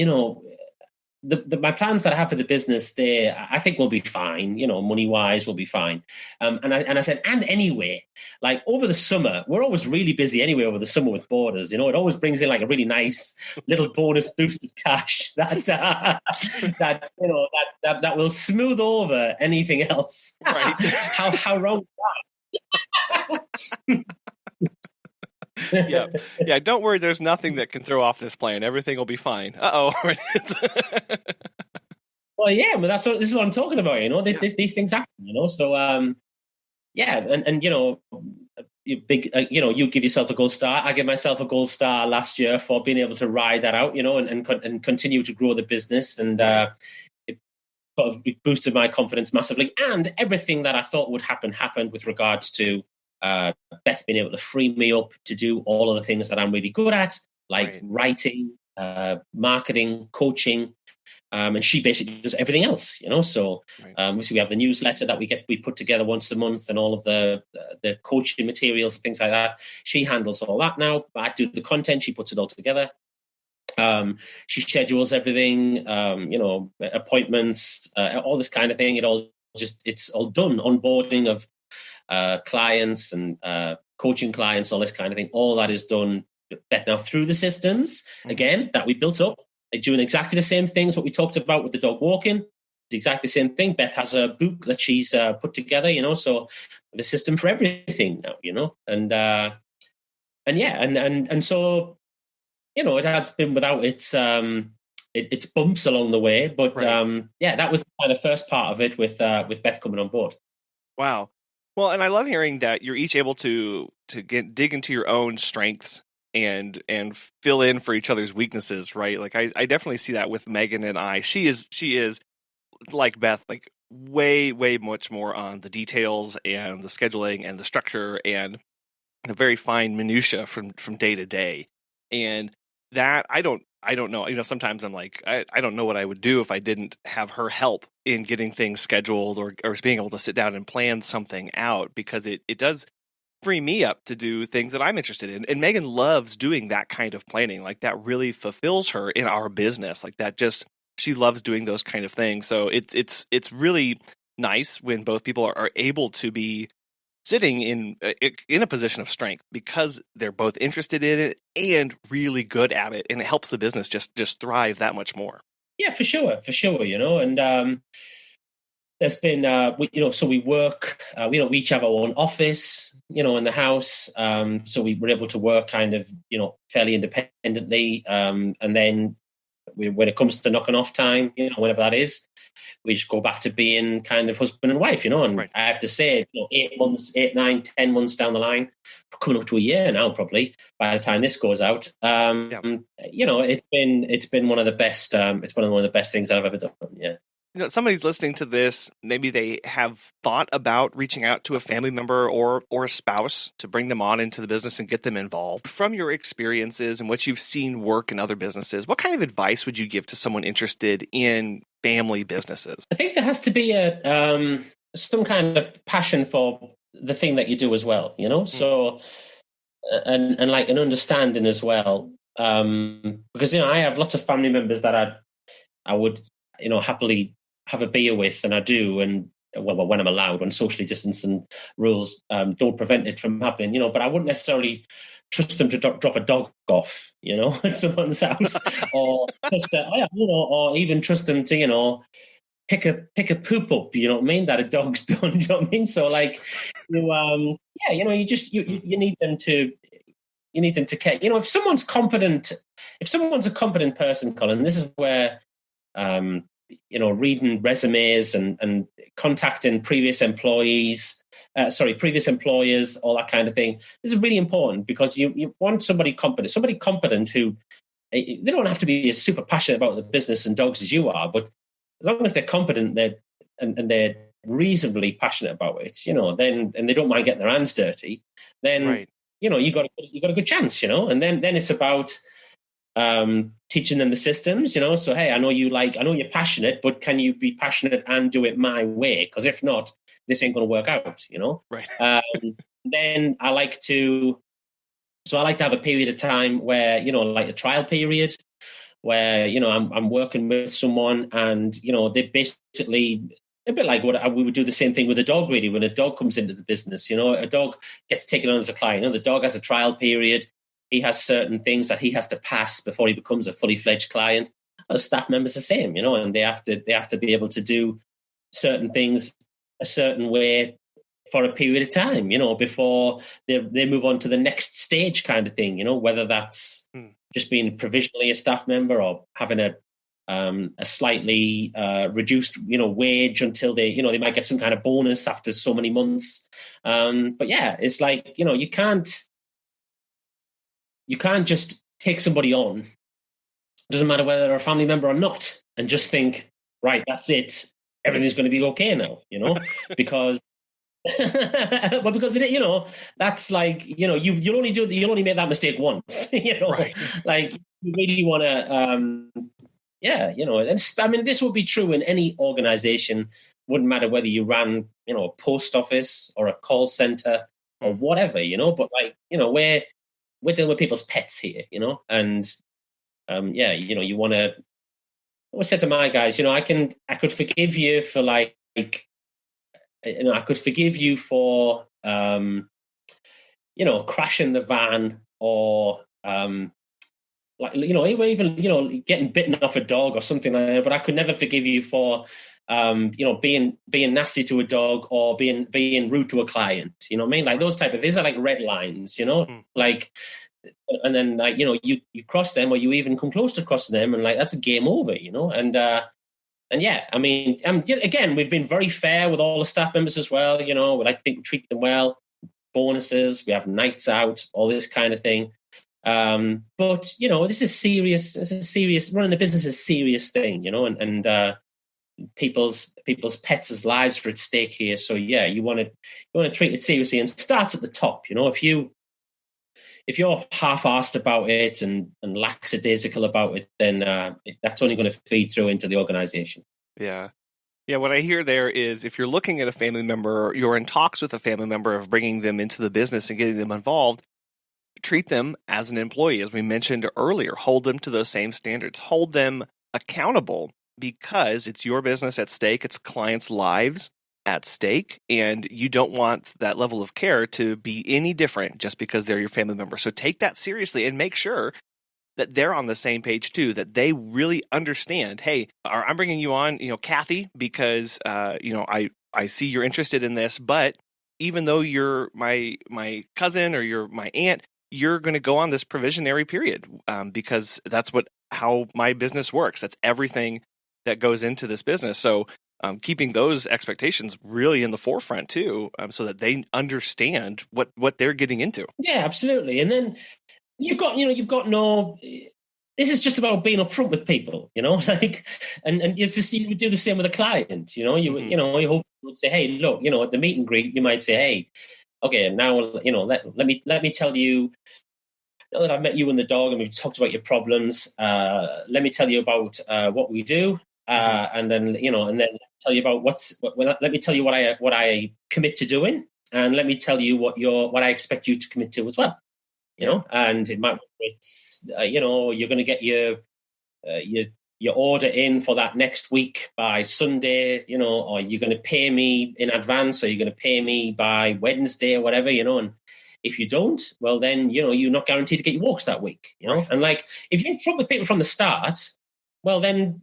my plans that I have for the business, I think will be fine, money-wise will be fine. And I said, and anyway, like over the summer, we're always really busy anyway over the summer with Borders. It always brings in like a really nice little bonus boost of cash that will smooth over anything else. Right. How wrong is that? Yeah. Don't worry. There's nothing that can throw off this plan. Everything will be fine. Uh-oh. Well, yeah, but this is what I'm talking about. These things happen. So, and you give yourself a gold star. I give myself a gold star last year for being able to ride that out. And continue to grow the business, and it sort of boosted my confidence massively. And everything that I thought would happen happened with regards to Beth being able to free me up to do all of the things that I'm really good at, like writing, marketing, coaching, and she basically does everything else, So obviously we have the newsletter that we put together once a month, and all of the coaching materials and things like that. She handles all that now. I do the content. She puts it all together. She schedules everything, appointments, all this kind of thing. It's all done. Onboarding of clients and coaching clients, all this kind of thing. All that is done now through the systems, again, that we built up. They're doing exactly the same things what we talked about with the dog walking. It's exactly the same thing. Beth has a book that she's put together, so the system for everything now, and so, it has been without its bumps along the way, but right. That was kind of first part of it with Beth coming on board. Wow. Well, and I love hearing that you're each able to dig into your own strengths and fill in for each other's weaknesses, right? Like I definitely see that with Megan and I. She is like Beth, like way much more on the details and the scheduling and the structure and the very fine minutia from day to day. And that I don't know. Sometimes I'm like, I don't know what I would do if I didn't have her help in getting things scheduled or being able to sit down and plan something out, because it does free me up to do things that I'm interested in. And Megan loves doing that kind of planning. Like that really fulfills her in our business. Like that she loves doing those kind of things. So it's really nice when both people are able to be sitting in a position of strength because they're both interested in it and really good at it, and it helps the business just thrive that much more. Yeah, for sure, and there's been so we work, we each have our own office, in the house, so we were able to work kind of fairly independently, and then when it comes to knocking off time, whenever that is, we just go back to being kind of husband and wife, and right. I have to say, 8 months, 8, 9, 10 months down the line, coming up to a year now, probably by the time this goes out, it's been one of the best. It's one of the best things that I've ever done. Yeah. Somebody's listening to this, maybe they have thought about reaching out to a family member or a spouse to bring them on into the business and get them involved. From your experiences and what you've seen work in other businesses, what kind of advice would you give to someone interested in family businesses? I think there has to be some kind of passion for the thing that you do as well, so and like an understanding as well, because I have lots of family members that I would happily have a beer with, and I do, and well, when I'm allowed, when socially distancing rules don't prevent it from happening, but I wouldn't necessarily trust them to drop a dog off, at someone's house, or or even trust them to, pick a poop up, you know what I mean, that a dog's done, you know what I mean? So like, you need them to care. If someone's a competent person, Colin, this is where, reading resumes and contacting previous employers, all that kind of thing. This is really important because you want somebody competent who, they don't have to be as super passionate about the business and dogs as you are, but as long as they're competent, they're reasonably passionate about it, then, and they don't mind getting their hands dirty, then, right. You got a good chance, and then it's about teaching them the systems, so hey, I know you're passionate, but can you be passionate and do it my way? Because if not, this ain't going to work out, right. Then I like to have a period of time where, like a trial period where, I'm working with someone and, they basically, a bit like what we would do the same thing with a dog, really. When a dog comes into the business, a dog gets taken on as a client. The dog has a trial period. He has certain things that he has to pass before he becomes a fully fledged client. As staff members, the same, and they have to be able to do certain things a certain way for a period of time, before they move on to the next stage kind of thing, whether that's just being provisionally a staff member or having a slightly reduced, wage until they might get some kind of bonus after so many months. But yeah, it's like, you can't just take somebody on. It doesn't matter whether they're a family member or not, and just think, right, that's it. Everything's going to be okay now, because, because that's like, you'll only make that mistake once, right. Like you really want to, and I mean, this would be true in any organization. Wouldn't matter whether you ran, a post office or a call center or whatever, but like, we're dealing with people's pets here, and you want to. I always said to my guys, I could forgive you for I could forgive you for crashing the van or even getting bitten off a dog or something like that. But I could never forgive you for being nasty to a dog or being rude to a client. You know what I mean? Like these are like red lines. Like. And then, you cross them, or you even come close to crossing them, and that's a game over, And yeah, I mean, again, we've been very fair with all the staff members as well. We like to think we treat them well. Bonuses, we have nights out, all this kind of thing. But this is serious. This is serious. Running a business is a serious thing, and people's pets' lives are at stake here. So yeah, you want to treat it seriously, and starts at the top. If you're half-assed about it and lackadaisical about it, then that's only going to feed through into the organization. Yeah. Yeah, what I hear there is if you're looking at a family member, or you're in talks with a family member of bringing them into the business and getting them involved, treat them as an employee. As we mentioned earlier, hold them to those same standards. Hold them accountable because it's your business at stake. It's clients' lives at stake, and you don't want that level of care to be any different just because they're your family member. So take that seriously and make sure that they're on the same page too, that they really understand, hey, I'm bringing you on, Kathy, because, I see you're interested in this, but even though you're my cousin or you're my aunt, you're going to go on this provisionary period because that's how my business works. That's everything that goes into this business. So keeping those expectations really in the forefront too, so that they understand what they're getting into. Yeah, absolutely. And then you've got no. This is just about being upfront with people, and it's just, you would do the same with a client. You hope would say, hey, look, at the meet and greet, you might say, hey, okay, now let me tell you. Now that I've met you and the dog and we've talked about your problems, let me tell you about what we do. And then tell you about let me tell you what I commit to doing, and let me tell you what I expect you to commit to as well. And it might you're going to get your order in for that next week by Sunday, or you're going to pay me in advance, or you're going to pay me by Wednesday or whatever, and if you don't, well then you're not guaranteed to get your walks that week, Right. And if you're upfront with people from the start, well then.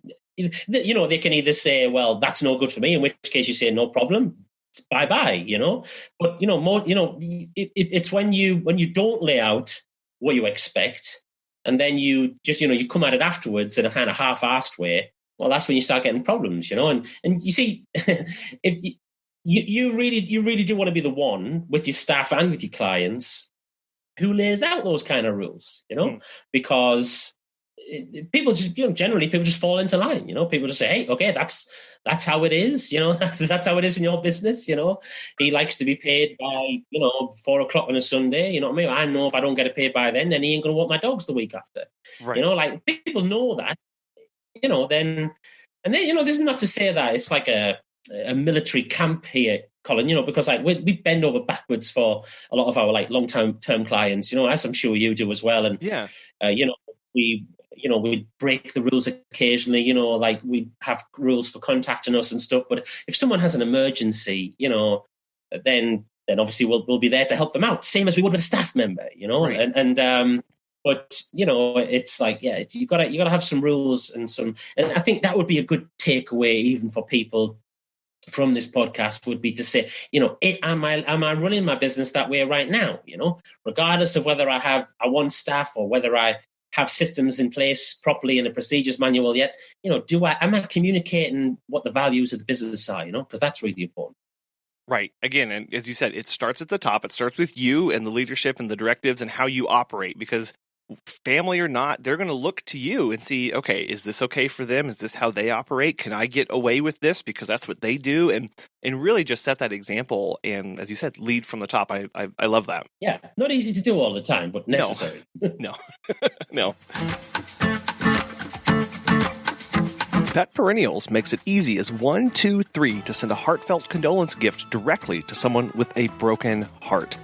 They can either say, well, that's no good for me, in which case you say, no problem, bye-bye, But, it's when you don't lay out what you expect, and then you just, you come at it afterwards in a kind of half-assed way, well, that's when you start getting problems, and you see, if you really do want to be the one with your staff and with your clients who lays out those kind of rules, because people just, generally people just fall into line, people just say, hey, okay, that's how it is, that's how it is in your business, he likes to be paid by, 4:00 on a Sunday, you know what I mean? I know if I don't get it paid by then he ain't going to walk my dogs the week after, right. People know that, then, and then, this is not to say that it's like a military camp here, Colin, because we bend over backwards for a lot of our long-term clients, as I'm sure you do as well. And, we break the rules occasionally, we have rules for contacting us and stuff. But if someone has an emergency, then obviously we'll be there to help them out. Same as we would with a staff member, Right. But it's you gotta have some rules and I think that would be a good takeaway even for people from this podcast would be to say, am I running my business that way right now? Regardless of whether I want staff or whether I have systems in place properly in a procedures manual yet, am I communicating what the values of the business are, because that's really important. Right. Again, and as you said, it starts at the top. It starts with you and the leadership and the directives and how you operate, because family or not, they're going to look to you and see, okay, is this okay for them? Is this how they operate? Can I get away with this because that's what they do? And really just set that example. And as you said, lead from the top. I love that. Yeah. Not easy to do all the time, but necessary. No. No. Pet Perennials makes it easy as 1, 2, 3 to send a heartfelt condolence gift directly to someone with a broken heart.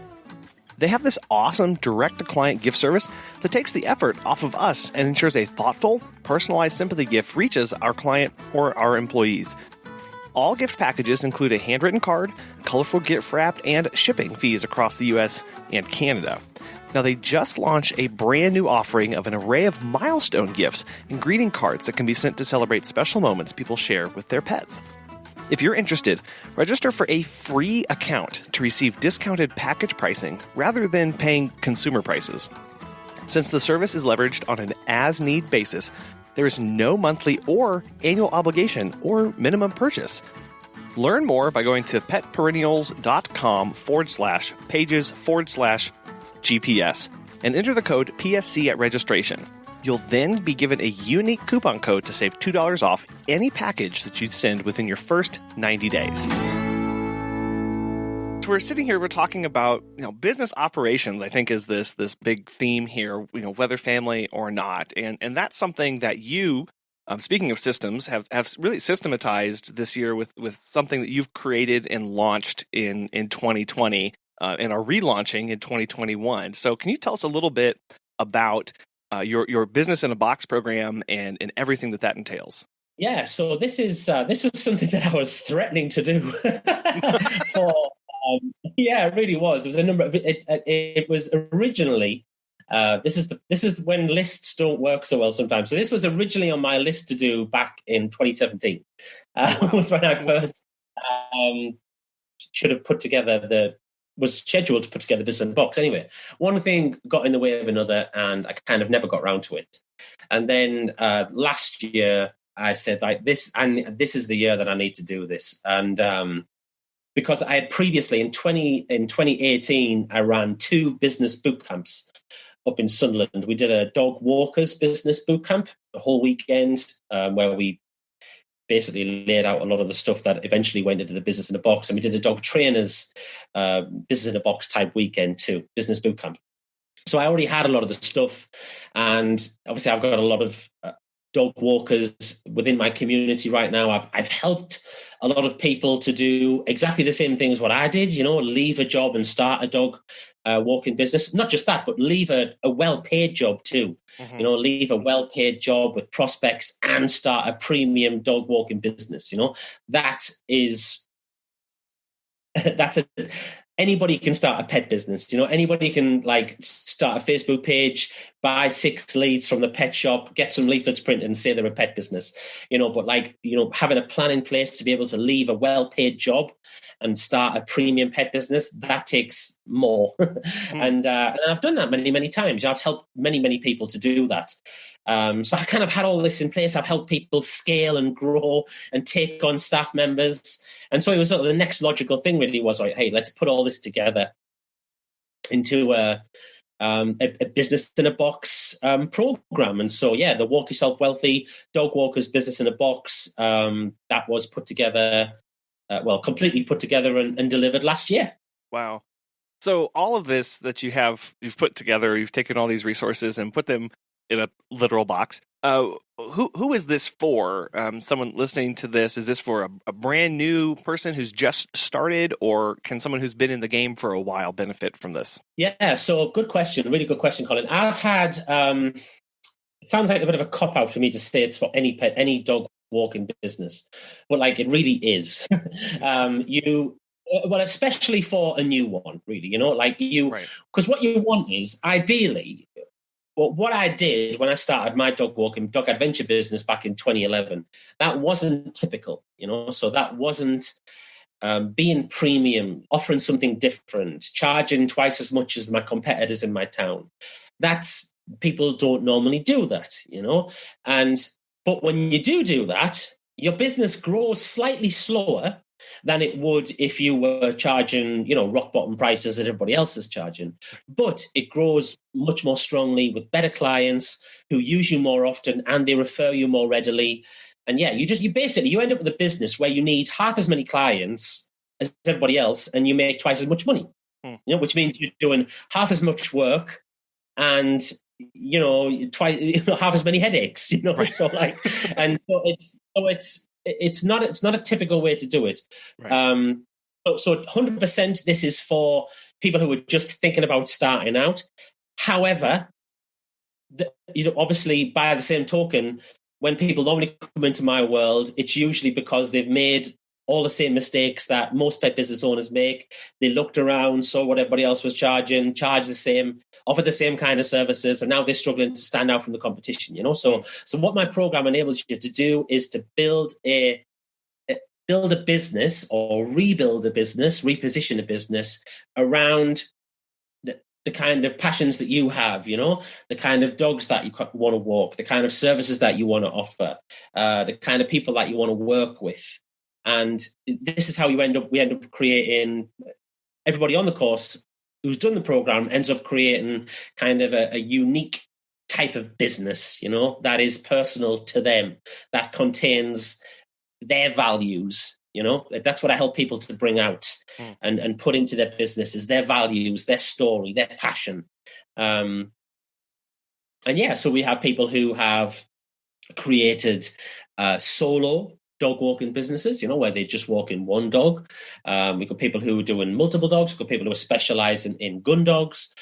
They have this awesome direct-to-client gift service that takes the effort off of us and ensures a thoughtful, personalized sympathy gift reaches our client or our employees. All gift packages include a handwritten card, colorful gift wrap, and shipping fees across the U.S. and Canada. Now, they just launched a brand new offering of an array of milestone gifts and greeting cards that can be sent to celebrate special moments people share with their pets. If you're interested, register for a free account to receive discounted package pricing rather than paying consumer prices. Since the service is leveraged on an as-need basis, there is no monthly or annual obligation or minimum purchase. Learn more by going to petperennials.com/pages/GPS and enter the code PSC at registration. You'll then be given a unique coupon code to save $2 off any package that you send within your first 90 days. So we're sitting here, we're talking about, business operations, I think is this big theme here, whether family or not. And that's something that you, speaking of systems, have really systematized this year with something that you've created and launched in 2020 and are relaunching in 2021. So can you tell us a little bit about your business in a box program and everything that entails? Yeah, so this was something that I was threatening to do for. Yeah, it really was. There was a number of it was originally. This is when lists don't work so well sometimes. So this was originally on my list to do back in 2017. Was when I first should have put together was scheduled to put together Business in a Box. Anyway, one thing got in the way of another, and I kind of never got around to it. And then last year, I said, this is the year that I need to do this. And because I had previously, in 2018, I ran 2 business boot camps up in Sunderland. We did a dog walkers business boot camp, the whole weekend, where we basically laid out a lot of the stuff that eventually went into the Business in a Box. And we did a dog trainers Business in a Box type weekend too, business boot camp. So I already had a lot of the stuff. And obviously I've got a lot of dog walkers within my community right now. I've helped a lot of people to do exactly the same thing as what I did, leave a job and start a dog walking business. Not just that, but leave a well-paid job too. Mm-hmm. Leave a well-paid job with prospects and start a premium dog walking business. Anybody can start a pet business. Anybody can start a Facebook page, buy 6 leads from the pet shop, get some leaflets printed and say they're a pet business, but having a plan in place to be able to leave a well-paid job and start a premium pet business, that takes more. And I've done that many, many times. I've helped many, many people to do that. So I kind of had all this in place. I've helped people scale and grow and take on staff members. And so it was sort of the next logical thing really was hey, let's put all this together into a Business in a Box program. And so, the Walk Yourself Wealthy Dog Walkers Business in a Box, that was put together, completely put together and delivered last year. Wow. So all of this that you've put together, you've taken all these resources and put them in a literal box. Who is this for? Someone listening to this, is this for a brand new person who's just started, or can someone who's been in the game for a while benefit from this? Yeah, so good question. Really good question, Colin. I've had, it sounds like a bit of a cop-out for me to say it's for any dog walking business, but it really is. Especially for a new one, really, because what you want is ideally, well, what I did when I started my dog adventure business back in 2011, that wasn't typical, so that wasn't being premium, offering something different, charging twice as much as my competitors in my town. People don't normally do that, but when you do that, your business grows slightly slower than it would if you were charging, rock bottom prices that everybody else is charging. But it grows much more strongly with better clients who use you more often and they refer you more readily. And you end up with a business where you need half as many clients as everybody else and you make twice as much money, which means you're doing half as much work and twice, half as many headaches, right. It's not a typical way to do it. Right. So 100% this is for people who are just thinking about starting out. However, obviously by the same token, when people normally come into my world, it's usually because they've made all the same mistakes that most pet business owners make. They looked around, saw what everybody else was charging, charged the same, offered the same kind of services, and now they're struggling to stand out from the competition. So what my program enables you to do is to build a business, or rebuild a business, reposition a business around the kind of passions that you have, the kind of dogs that you want to walk, the kind of services that you want to offer, the kind of people that you want to work with. And this is how we end up creating, everybody on the course who's done the program ends up creating kind of a unique type of business, that is personal to them, that contains their values. That's what I help people to bring out and put into their business, is their values, their story, their passion. So we have people who have created solo dog walking businesses, where they just walk in one dog. We've got people who are doing multiple dogs. We've got people who are specializing in gun dogs.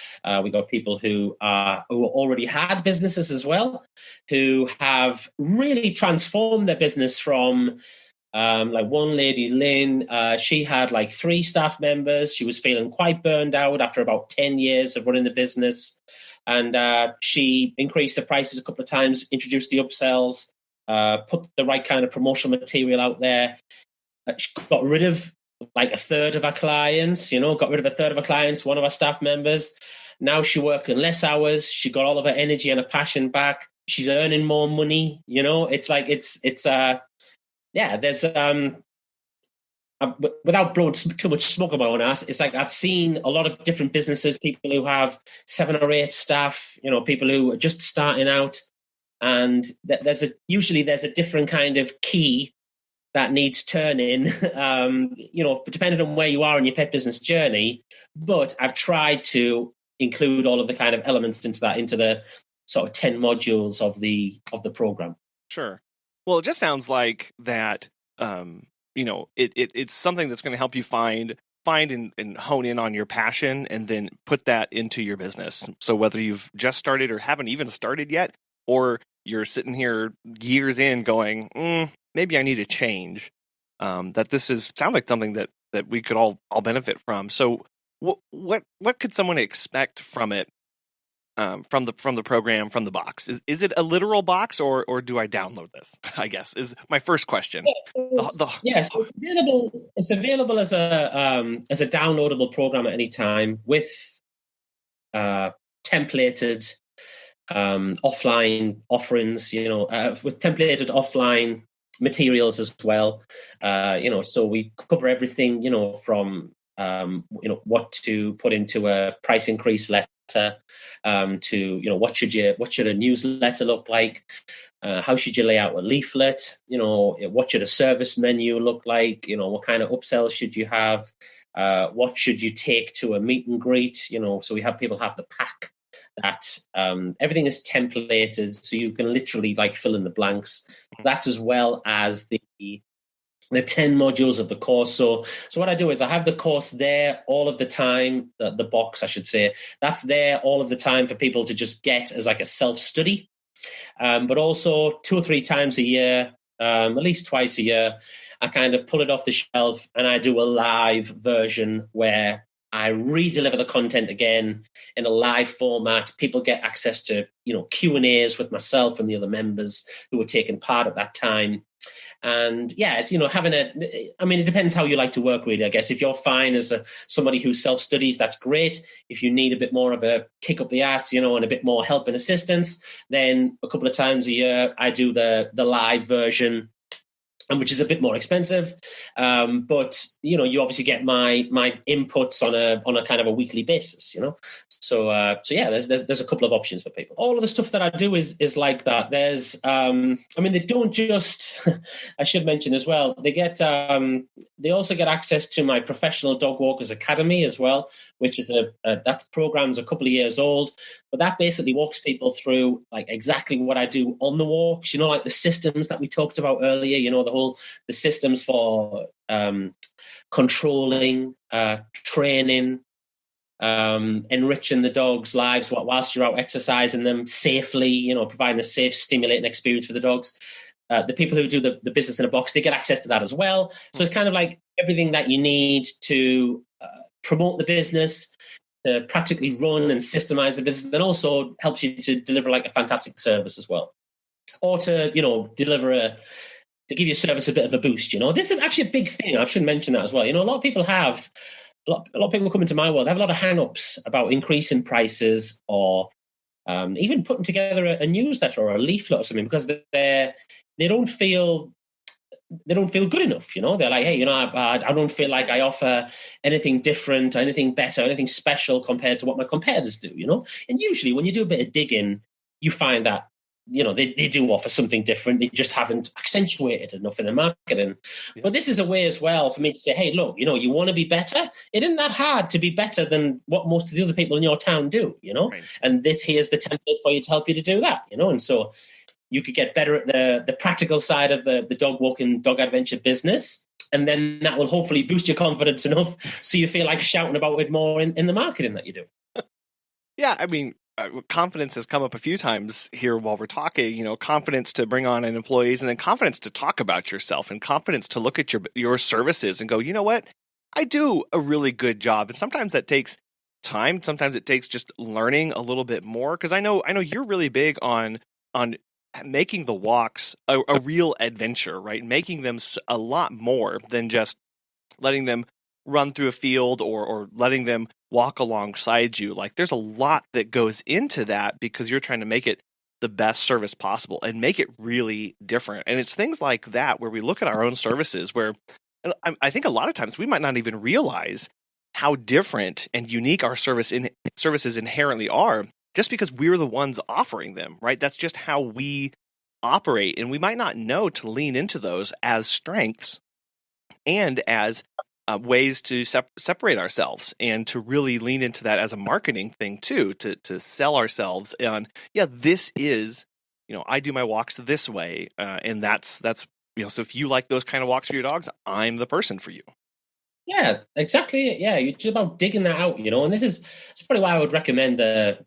We've got people who already had businesses as well, who have really transformed their business from like one lady, Lynn, she had like 3 staff members. She was feeling quite burned out after about 10 years of running the business. And she increased the prices a couple of times, introduced the upsells, put the right kind of promotional material out there. She got rid of like a third of our clients, one of our staff members. Now she's working less hours. She got all of her energy and her passion back. She's earning more money. It's like, there's without blowing too much smoke about my own ass, it's like I've seen a lot of different businesses, people who have 7 or 8 staff, people who are just starting out, and usually there's a different kind of key that needs turning, depending on where you are in your pet business journey. But I've tried to include all of the kind of elements into the sort of 10 modules of the program. Sure. Well, it just sounds like that, it's something that's going to help you find and hone in on your passion, and then put that into your business. So whether you've just started or haven't even started yet, or you're sitting here years in going, maybe I need a change, that sounds like something that we could all benefit from. So what could someone expect from it? From the program, from the box, is it a literal box, or do I download this? I guess is my first question. So it's available as a downloadable program at any time, with templated offline offerings, with templated offline materials as well. So we cover everything, from what to put into a price increase letter, to what should a newsletter look like, how should you lay out a leaflet, what should a service menu look like, what kind of upsells should you have, what should you take to a meet and greet, so we have people have the pack that everything is templated, so you can literally like fill in the blanks. That's as well as the 10 modules of the course. So what I do is I have the course there all of the time, the box, I should say, that's there all of the time for people to just get as like a self-study. But also 2 or 3 times a year, at least twice a year, I kind of pull it off the shelf and I do a live version where I re-deliver the content again in a live format. People get access to, Q&As with myself and the other members who were taking part at that time. And it depends how you like to work, really, I guess. If you're fine as somebody who self-studies, that's great. If you need a bit more of a kick up the ass, and a bit more help and assistance, then a couple of times a year, I do the live version, which is a bit more expensive. But, you obviously get my inputs on a kind of a weekly basis, So there's a couple of options for people. All of the stuff that I do is like that. There's, they don't just, I should mention as well, they also get access to my Professional Dog Walkers Academy as well, which is that program's a couple of years old, but that basically walks people through like exactly what I do on the walks, like the systems that we talked about earlier, the systems for controlling, training, enriching the dog's lives whilst you're out exercising them safely, providing a safe, stimulating experience for the dogs. The people who do the business in a box, they get access to that as well. So it's kind of like everything that you need to promote the business, to practically run and systemize the business, and also helps you to deliver like a fantastic service as well. Or to, to give your service a bit of a boost. This is actually a big thing. I should mention that as well. A lot of people have, a lot of people come into my world, they have a lot of hang-ups about increasing prices or even putting together a newsletter or a leaflet or something because they don't feel good enough. They're like, hey, I don't feel like I offer anything different, anything better, anything special compared to what my competitors do. And usually when you do a bit of digging, you find that they do offer something different. They just haven't accentuated enough in the marketing. Yeah. But this is a way as well for me to say, hey, look, you want to be better? It isn't that hard to be better than what most of the other people in your town do, Right. And here's the template for you to help you to do that, And so you could get better at the practical side of the dog walking, dog adventure business. And then that will hopefully boost your confidence enough so you feel like shouting about it more in the marketing that you do. Yeah, I mean, confidence has come up a few times here while we're talking, confidence to bring on employees and then confidence to talk about yourself and confidence to look at your services and go, you know what, I do a really good job. And sometimes that takes time. Sometimes it takes just learning a little bit more. Because I know you're really big on making the walks a real adventure, right? Making them a lot more than just letting them run through a field or letting them walk alongside you. Like there's a lot that goes into that because you're trying to make it the best service possible and make it really different. And it's things like that where we look at our own services where I think a lot of times we might not even realize how different and unique our services inherently are just because we're the ones offering them, right? That's just how we operate. And we might not know to lean into those as strengths and as ways to separate ourselves and to really lean into that as a marketing thing too, to sell ourselves on, this is, I do my walks this way. And that's, so if you like those kind of walks for your dogs, I'm the person for you. Yeah, exactly. Yeah. You're just about digging that out, and it's probably why I would recommend the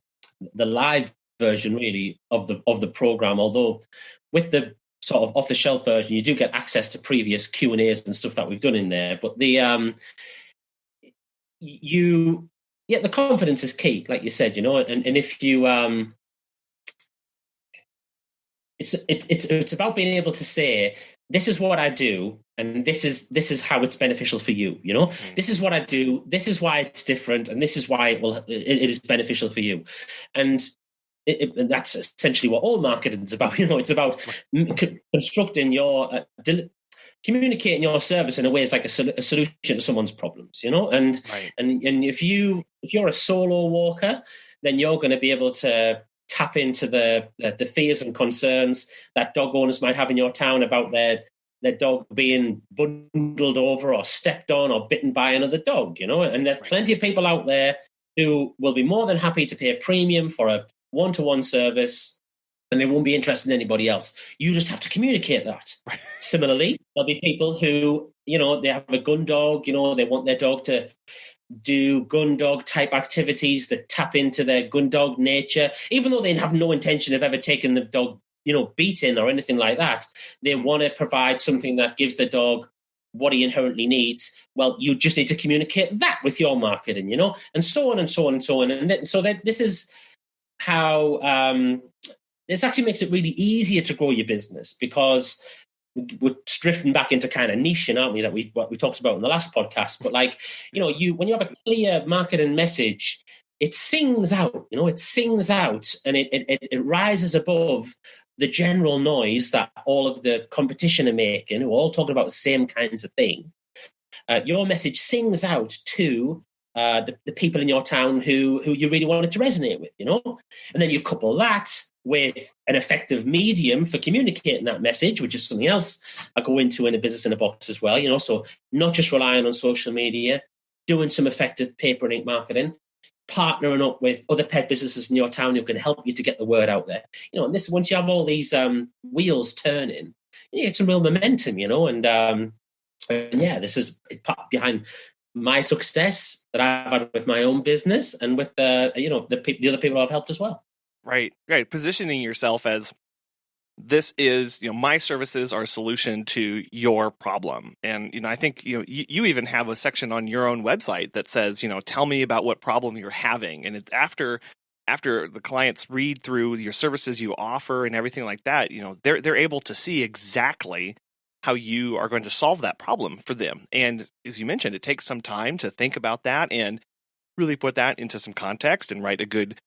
live version really of the program. Although with the sort of off-the-shelf version, you do get access to previous Q&As and stuff that we've done in there. But the confidence is key, like you said, and if you it's about being able to say, this is what I do, and this is how it's beneficial for you. This is what I do, this is why it's different, and this is why it is beneficial for you. And that's essentially what all marketing is about. It's about constructing your communicating your service in a way it's like a solution to someone's problems. And right. and if you're a solo walker, then you're going to be able to tap into the fears and concerns that dog owners might have in your town about their dog being bundled over or stepped on or bitten by another dog. And there's plenty of people out there who will be more than happy to pay a premium for a one-to-one service, and they won't be interested in anybody else. You just have to communicate that. Similarly, there'll be people who, they have a gun dog, they want their dog to do gun dog type activities that tap into their gun dog nature, even though they have no intention of ever taking the dog, beating or anything like that. They want to provide something that gives the dog what he inherently needs. Well, you just need to communicate that with your marketing, and so on and so on and so on. And so that this is how this actually makes it really easier to grow your business, because we're drifting back into kind of niche, aren't we, that we talked about in the last podcast. But when you have a clear marketing message, it sings out, and it rises above the general noise that all of the competition are making, who are all talking about the same kinds of thing. Your message sings out to the people in your town who you really wanted to resonate with, and then you couple that with an effective medium for communicating that message, which is something else I go into in a business in a box as well, so not just relying on social media, doing some effective paper and ink marketing, partnering up with other pet businesses in your town who can help you to get the word out there. And this, once you have all these wheels turning, you get some real momentum, and And yeah, this is part behind my success that I've had with my own business and with the other people I've helped as well. Right. Positioning yourself as, this is, my services are a solution to your problem. And, I think, you even have a section on your own website that says, tell me about what problem you're having. And it's after the clients read through your services you offer and everything like that, they're able to see exactly how you are going to solve that problem for them. And as you mentioned, it takes some time to think about that and really put that into some context and write a good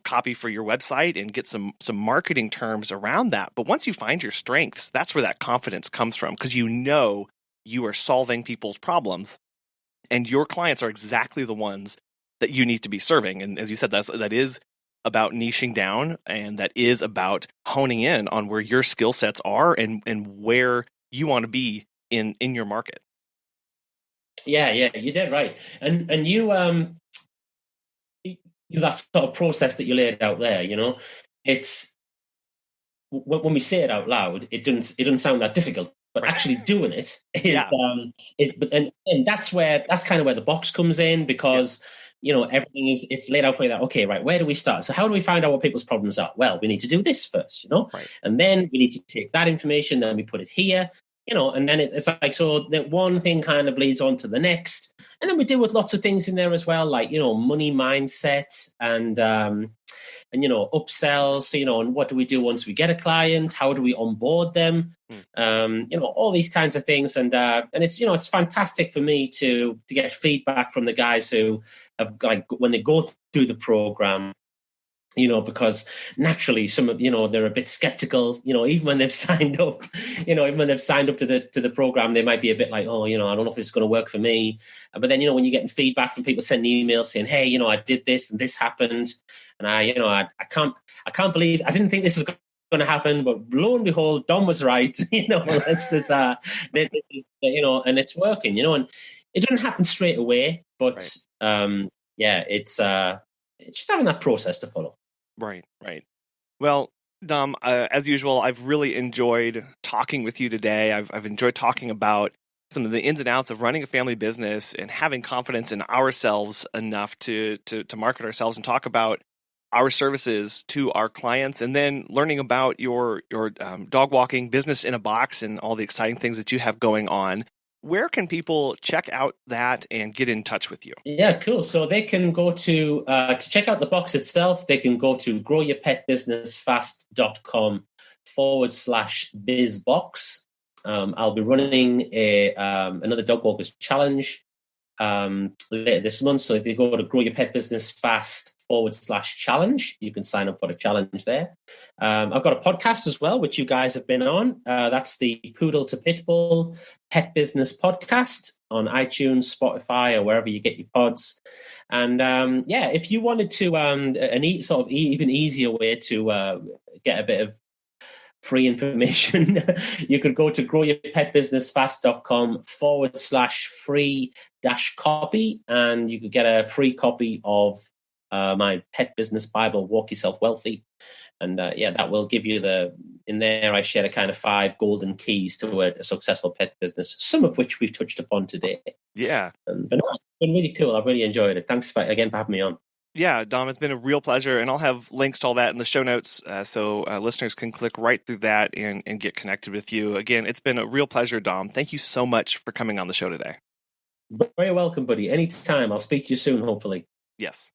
copy for your website and get some marketing terms around that. But once you find your strengths, that's where that confidence comes from, because you are solving people's problems and your clients are exactly the ones that you need to be serving. And as you said, that is about niching down, and that is about honing in on where your skill sets are and where you want to be in your market. Yeah, you did right. And you that sort of process that you laid out there, it's when we say it out loud, it doesn't sound that difficult, but actually doing it is, and that's kind of where the box comes in, because everything it's laid out for you that, okay, right, where do we start? So how do we find out what people's problems are? Well, we need to do this first, and then we need to take that information, then we put it here, and then it's like, so that one thing kind of leads on to the next. And then we deal with lots of things in there as well, like, money mindset and upsells. So, and what do we do once we get a client? How do we onboard them? All these kinds of things. And it's, it's fantastic for me to get feedback from the guys who have, like, when they go through the program, because naturally some of, they're a bit skeptical, even when they've signed up, to the program, they might be a bit like, oh, I don't know if this is going to work for me. But then, when you're getting feedback from people sending emails saying, hey, I did this and this happened. And I can't believe, I didn't think this was going to happen, but lo and behold, Dom was right. And it's working, and it doesn't happen straight away, but it's just having that process to follow. Right. Well, Dom, as usual, I've really enjoyed talking with you today. I've enjoyed talking about some of the ins and outs of running a family business and having confidence in ourselves enough to market ourselves and talk about our services to our clients, and then learning about your dog walking business in a box and all the exciting things that you have going on. Where can people check out that and get in touch with you? Yeah, cool. So they can go to check out the box itself. They can go to growyourpetbusinessfast.com/bizbox. I'll be running another dog walkers challenge later this month. So if you go to growyourpetbusinessfast.com/challenge, you can sign up for the challenge there. I've got a podcast as well, which you guys have been on. That's the Poodle to Pitbull Pet Business Podcast on iTunes, Spotify, or wherever you get your pods. And if you wanted to even easier way to get a bit of free information, you could go to growyourpetbusinessfast.com/free-copy, and you could get a free copy of my Pet Business Bible, Walk Yourself Wealthy. And that will give you in there I share a kind of 5 golden keys to a successful pet business, some of which we've touched upon today. Yeah. But no, it's been really cool. I've really enjoyed it. Thanks again for having me on. Yeah, Dom, it's been a real pleasure, and I'll have links to all that in the show notes so listeners can click right through that and get connected with you. Again, it's been a real pleasure, Dom. Thank you so much for coming on the show today. Very welcome, buddy. Anytime. I'll speak to you soon, hopefully. Yes.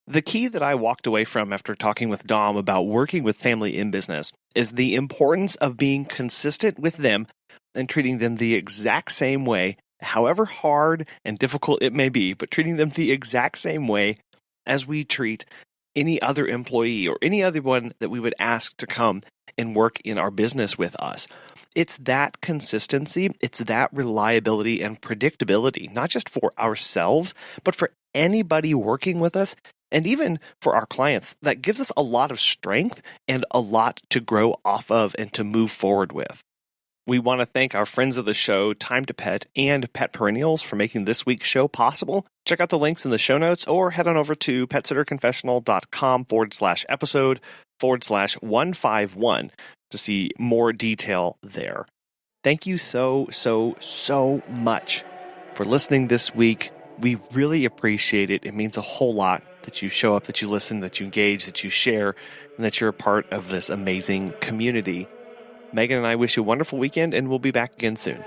The key that I walked away from after talking with Dom about working with family in business is the importance of being consistent with them and treating them the exact same way, however hard and difficult it may be, but treating them the exact same way as we treat any other employee or any other one that we would ask to come and work in our business with us. It's that consistency, it's that reliability and predictability, not just for ourselves, but for anybody working with us, and even for our clients, that gives us a lot of strength and a lot to grow off of and to move forward with. We want to thank our friends of the show, Time to Pet and Pet Perennials, for making this week's show possible. Check out the links in the show notes or head on over to petsitterconfessional.com/episode/151 to see more detail there. Thank you so much for listening this week. We really appreciate it. It means a whole lot that you show up, that you listen, that you engage, that you share, and that you're a part of this amazing community. Megan and I wish you a wonderful weekend, and we'll be back again soon.